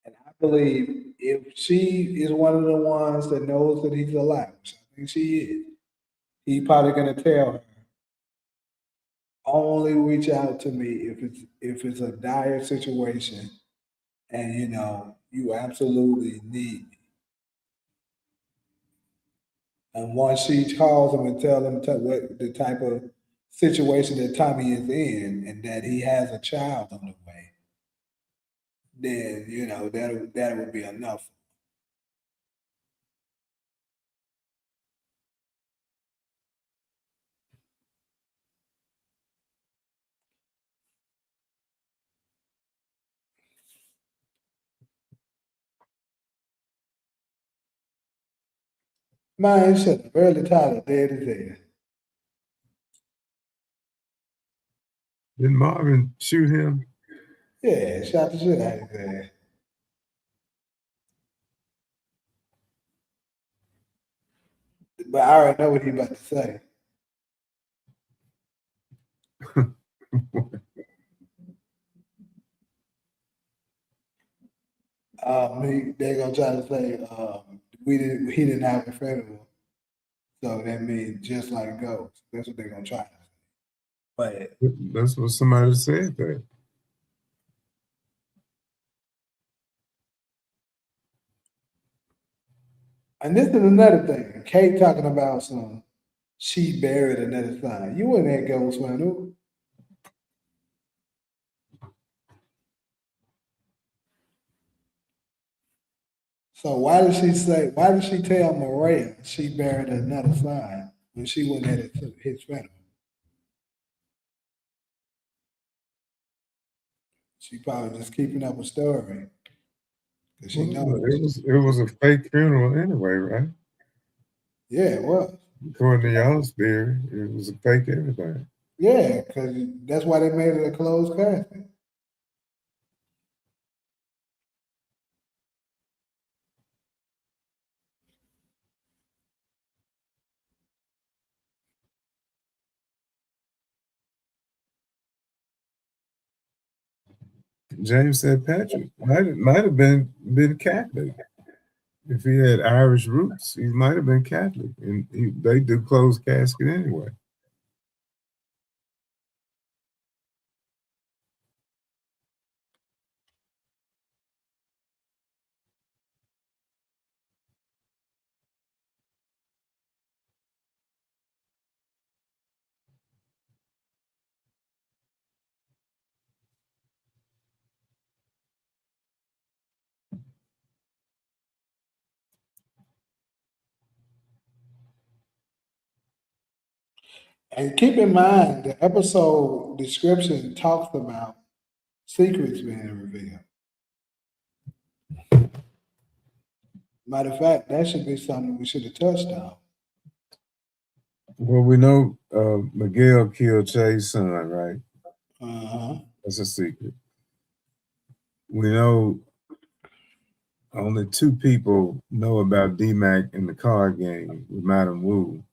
And I believe if she is one of the ones that knows that he's alive, which I think she is, he probably gonna tell her, only reach out to me if it's a dire situation and you absolutely need me. And once she calls him and tells him what the type of situation that Tommy is in and that he has a child on the way, then that would be enough. Man, shut up. Early Tyler dead as hell. Didn't Marvin shoot him? Yeah, shot the shit out of his ass. But I already know what he about to say. They're gonna try to say he didn't have a federal, so that means just like Ghost. That's what they're gonna try to say. But That's what somebody said there. and this is another thing. Kate talking about she buried another son. You wouldn't that Ghost man. Who? So why did she tell Mireya she buried another son when she went at his funeral? She probably just keeping up a story. 'Cause she knows. It was a fake funeral anyway, right? Yeah, it was. According to y'all's theory, it was a fake everything. Yeah, because that's why they made it a closed casket. James said Patrick might have been Catholic. If he had Irish roots, he might have been Catholic, and they do closed casket anyway. And keep in mind, the episode description talks about secrets being revealed. Matter of fact, that should be something we should have touched on. Well, we know Miguel killed Che's son, right? Uh-huh. That's a secret. We know only two people know about D-Mac in the card game with Madam Wu.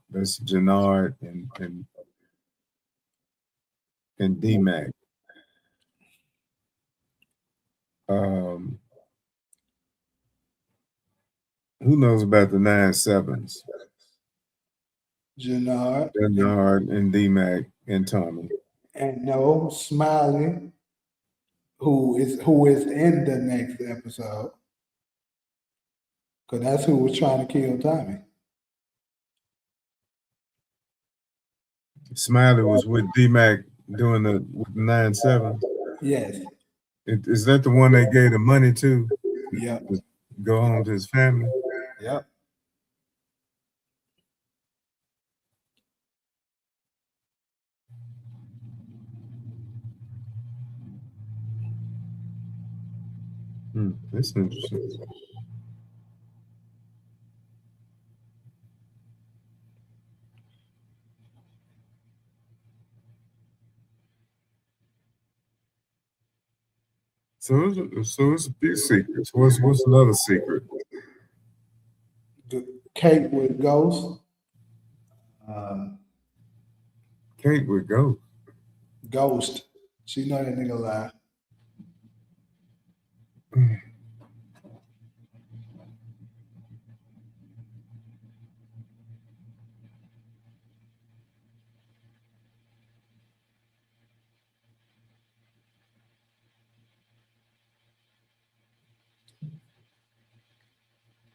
That's Jannard and D-Mac. Who knows about the 9-7s? Jannard and D-Mac and Tommy. and no Smiley, who is in the next episode. Because that's who was trying to kill Tommy. Smiley was with D-Mac doing the 9-7. Yes. Is that the one they gave the money to? Yep. Go home to his family? Yep. That's interesting. So it's a few secrets. What's another secret? Kate with Ghost. Kate with Ghost. Ghost. She know that nigga lie.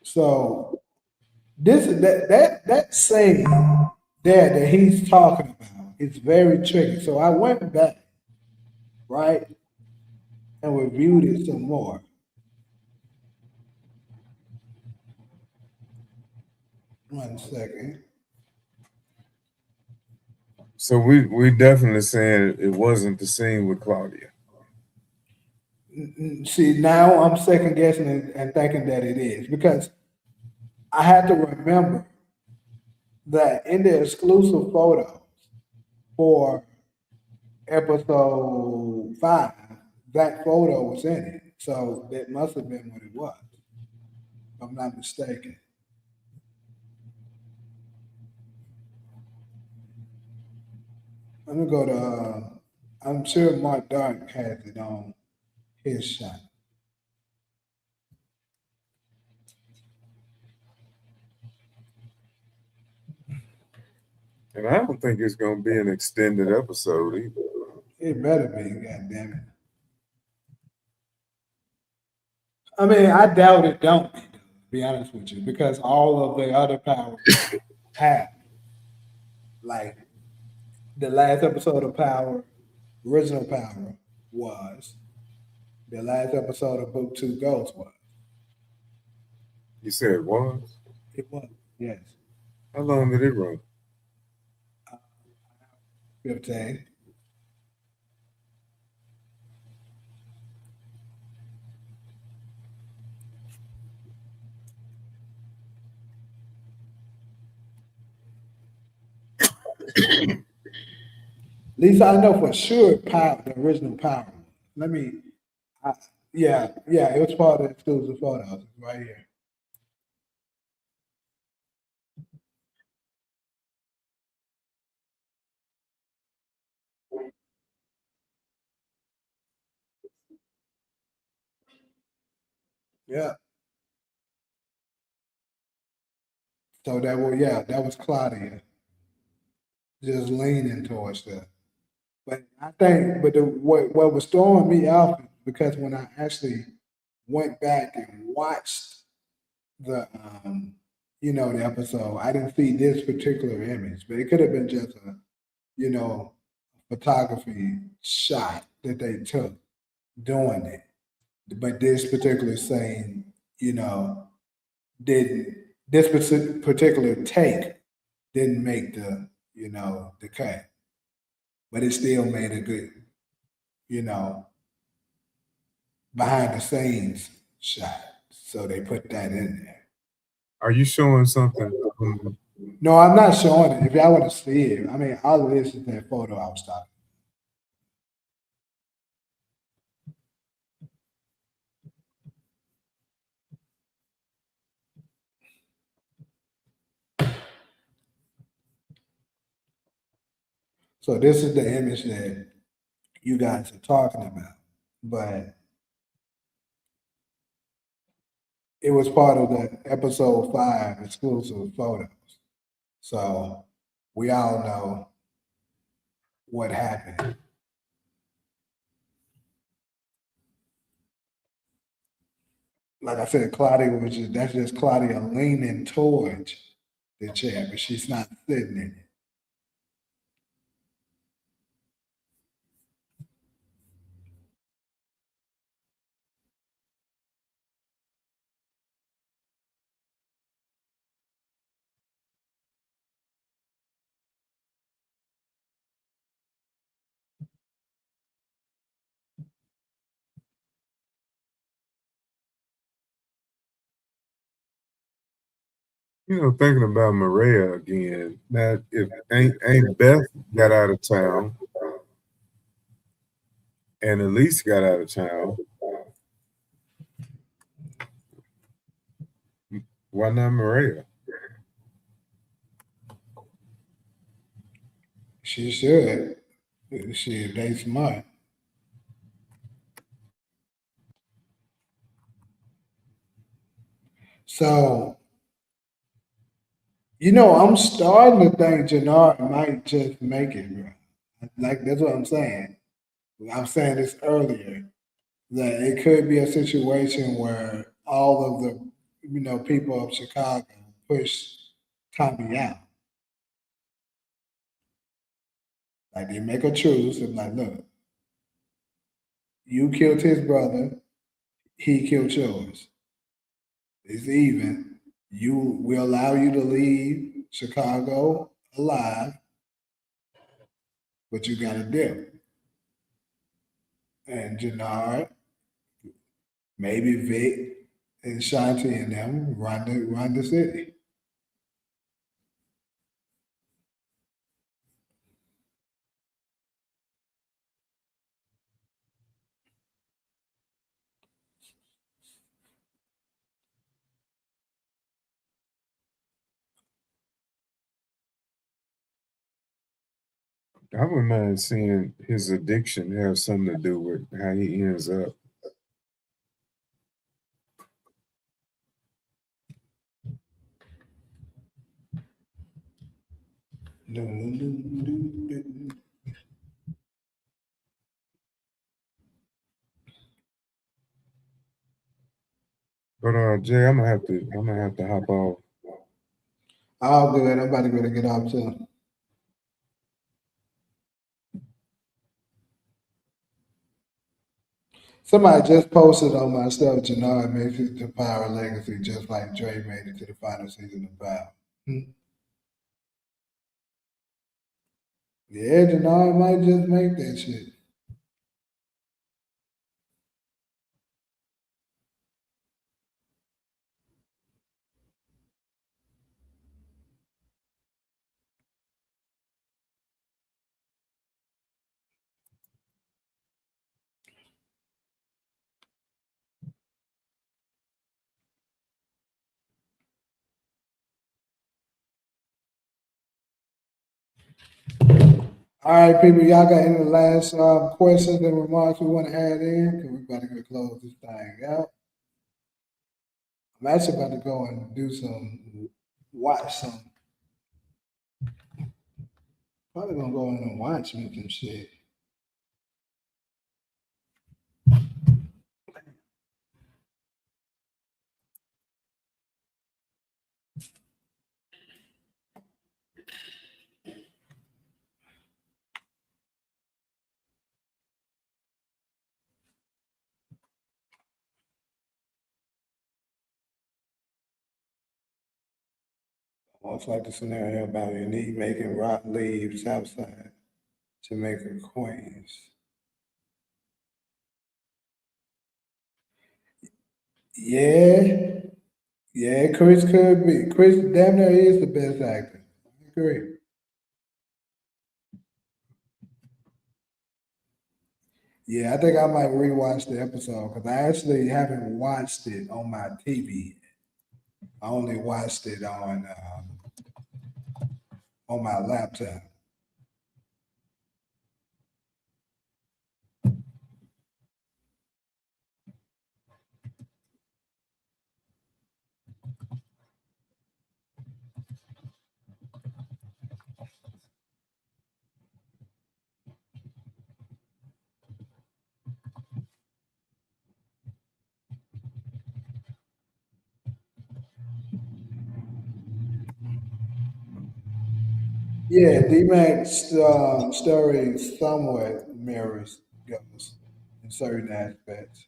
So that scene there that he's talking about it's very tricky. So I went back, right, and reviewed it some more. One second. So we definitely saying it wasn't the scene with Claudia. See, now I'm second guessing and thinking that it is because I had to remember that in the exclusive photos for episode 5, that photo was in it. So that must have been what it was, if I'm not mistaken. Let me go to, I'm sure Mark Dark has it on his shot. And I don't think it's gonna be an extended episode either. It better be, goddamn it. I mean, I doubt it don't, to be honest with you, because all of the other powers have. Like the last episode of Power, original Power was. The last episode of Book 2 Ghost was. You said it was? It was, yes. How long did it run? 15. At least I know for sure Power, the original Power. Let me, I, yeah, it was part of the exclusive photos right here. Yeah. So that was Claudia just leaning towards that. But I think, but what was throwing me off is because when I actually went back and watched the the episode, I didn't see this particular image, but it could have been just a you know photography shot that they took doing it. But this particular scene, you know, didn't this particular take didn't make the cut, but it still made a good you know behind the scenes shot. So they put that in there. Are you showing something? No, I'm not showing it. If y'all want to see it, I mean, all of this is that photo I was talking. So this is the image that you guys are talking about, but it was part of the episode 5 exclusive photos. So we all know what happened. Like I said, that's just Claudia leaning towards the chair, but she's not sitting in it. Thinking about Mireya again. That if ain't Beth got out of town and Elise got out of town, why not Mireya? She should. They smart. So, I'm starting to think Jannard might just make it, bro. Like that's what I'm saying. I'm saying this earlier that it could be a situation where all of the people of Chicago push Tommy out. Like they make a truce and like, look, you killed his brother, he killed yours. It's even. We allow you to leave Chicago alive, but you got to dip. And Jannard, maybe Vic and Shanti and them run the city. I wouldn't mind seeing his addiction have something to do with how he ends up. But Jay, I'm gonna have to hop off. All good. I'm about to go to get off too. Somebody just posted on my stuff, Jannard makes it to Power Legacy just like Dre made it to the final season of Power. Yeah, Jannard might just make that shit. All right, people, y'all got any last questions and remarks we want to add in? Because we about to go close this thing out. I'm actually about to go and watch some. Probably gonna go in and watch me some shit. Almost like the scenario about Unique making Rock leave Southside to make her Queens. Yeah, yeah, Chris could be. Chris damn near is the best actor. I agree. Yeah, I think I might rewatch the episode because I actually haven't watched it on my TV. I only watched it on my laptop. Yeah, D-Mac's story somewhat mirrors Gus in certain aspects.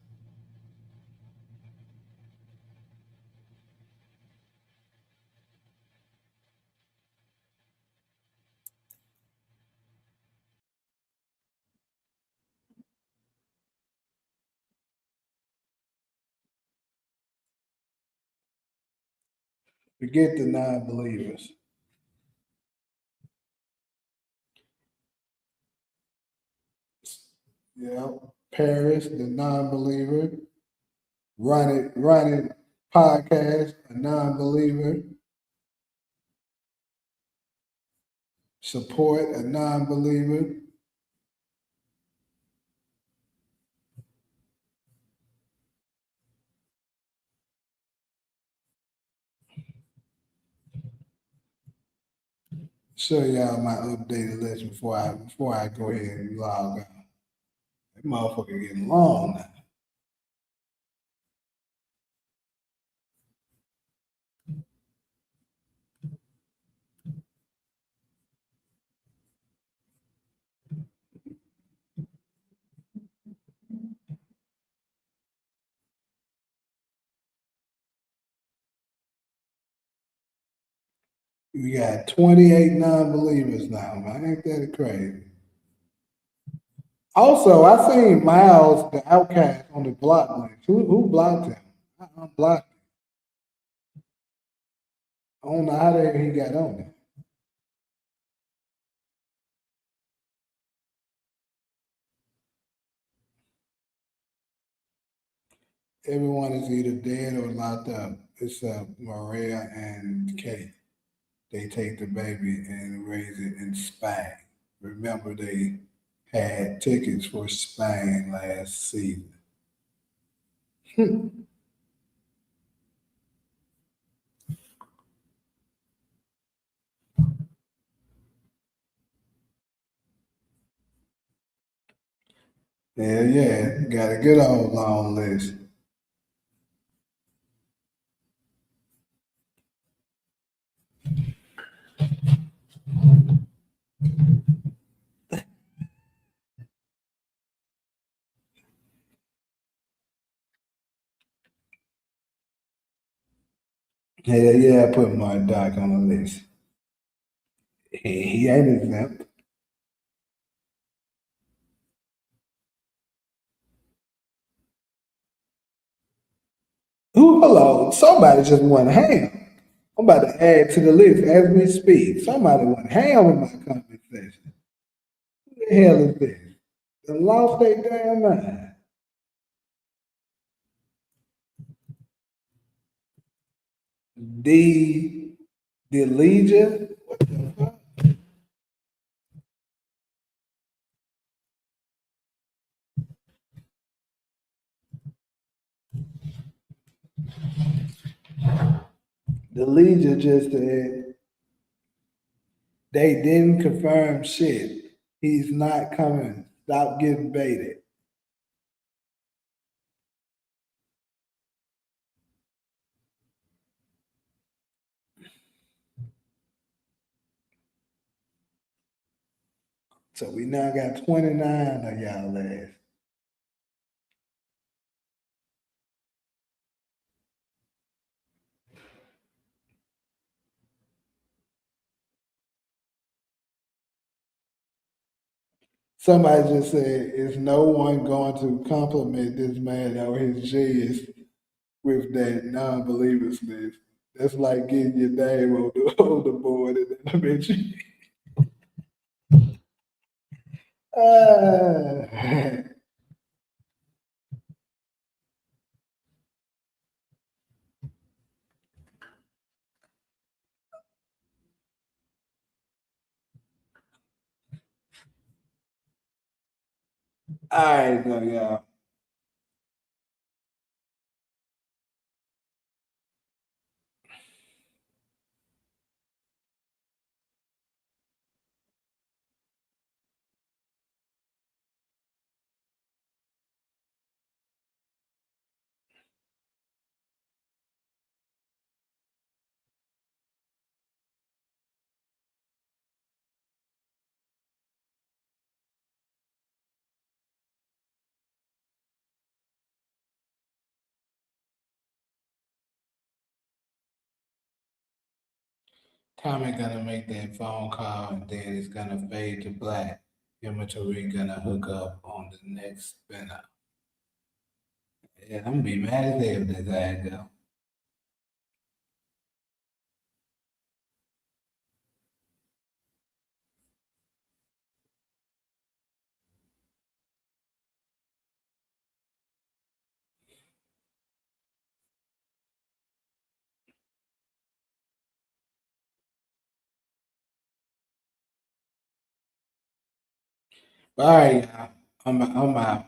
Forget the non-believers. Yeah, Paris, the non-believer. Run it podcast, a non-believer. Support, a non-believer. Show y'all my updated list before I go ahead and log out. That motherfucker getting long now. We got 28 non-believers now, man. Ain't that crazy? Also, I seen Miles, the outcast, on the block list. Who blocked him? I unblocked him. I don't know how the hell he got on it. Everyone is either dead or locked up except Mireya and Kate. They take the baby and raise it in Spain. Remember, they had tickets for Spain last season. Yeah, got a good old long list. Yeah, I put my doc on the list. He ain't exempt. Who, hello, somebody just went ham. I'm about to add to the list as we speak. Somebody went ham in my comment section. Who the hell is this? They lost their damn mind. The Legion? What the fuck? The Legion just said they didn't confirm shit. He's not coming. Stop getting baited. So we now got 29 of y'all ass. Somebody just said, is no one going to compliment this man on his genius with that non-believers list? That's like getting your name on on the board and then I mention. Ah. All right, now, y'all. Tommy gonna make that phone call and then it's gonna fade to black. Him and Tariq gonna hook up on the next spinner. Yeah, I'm gonna be mad as hell if this ass go. All right, y'all. I'm out.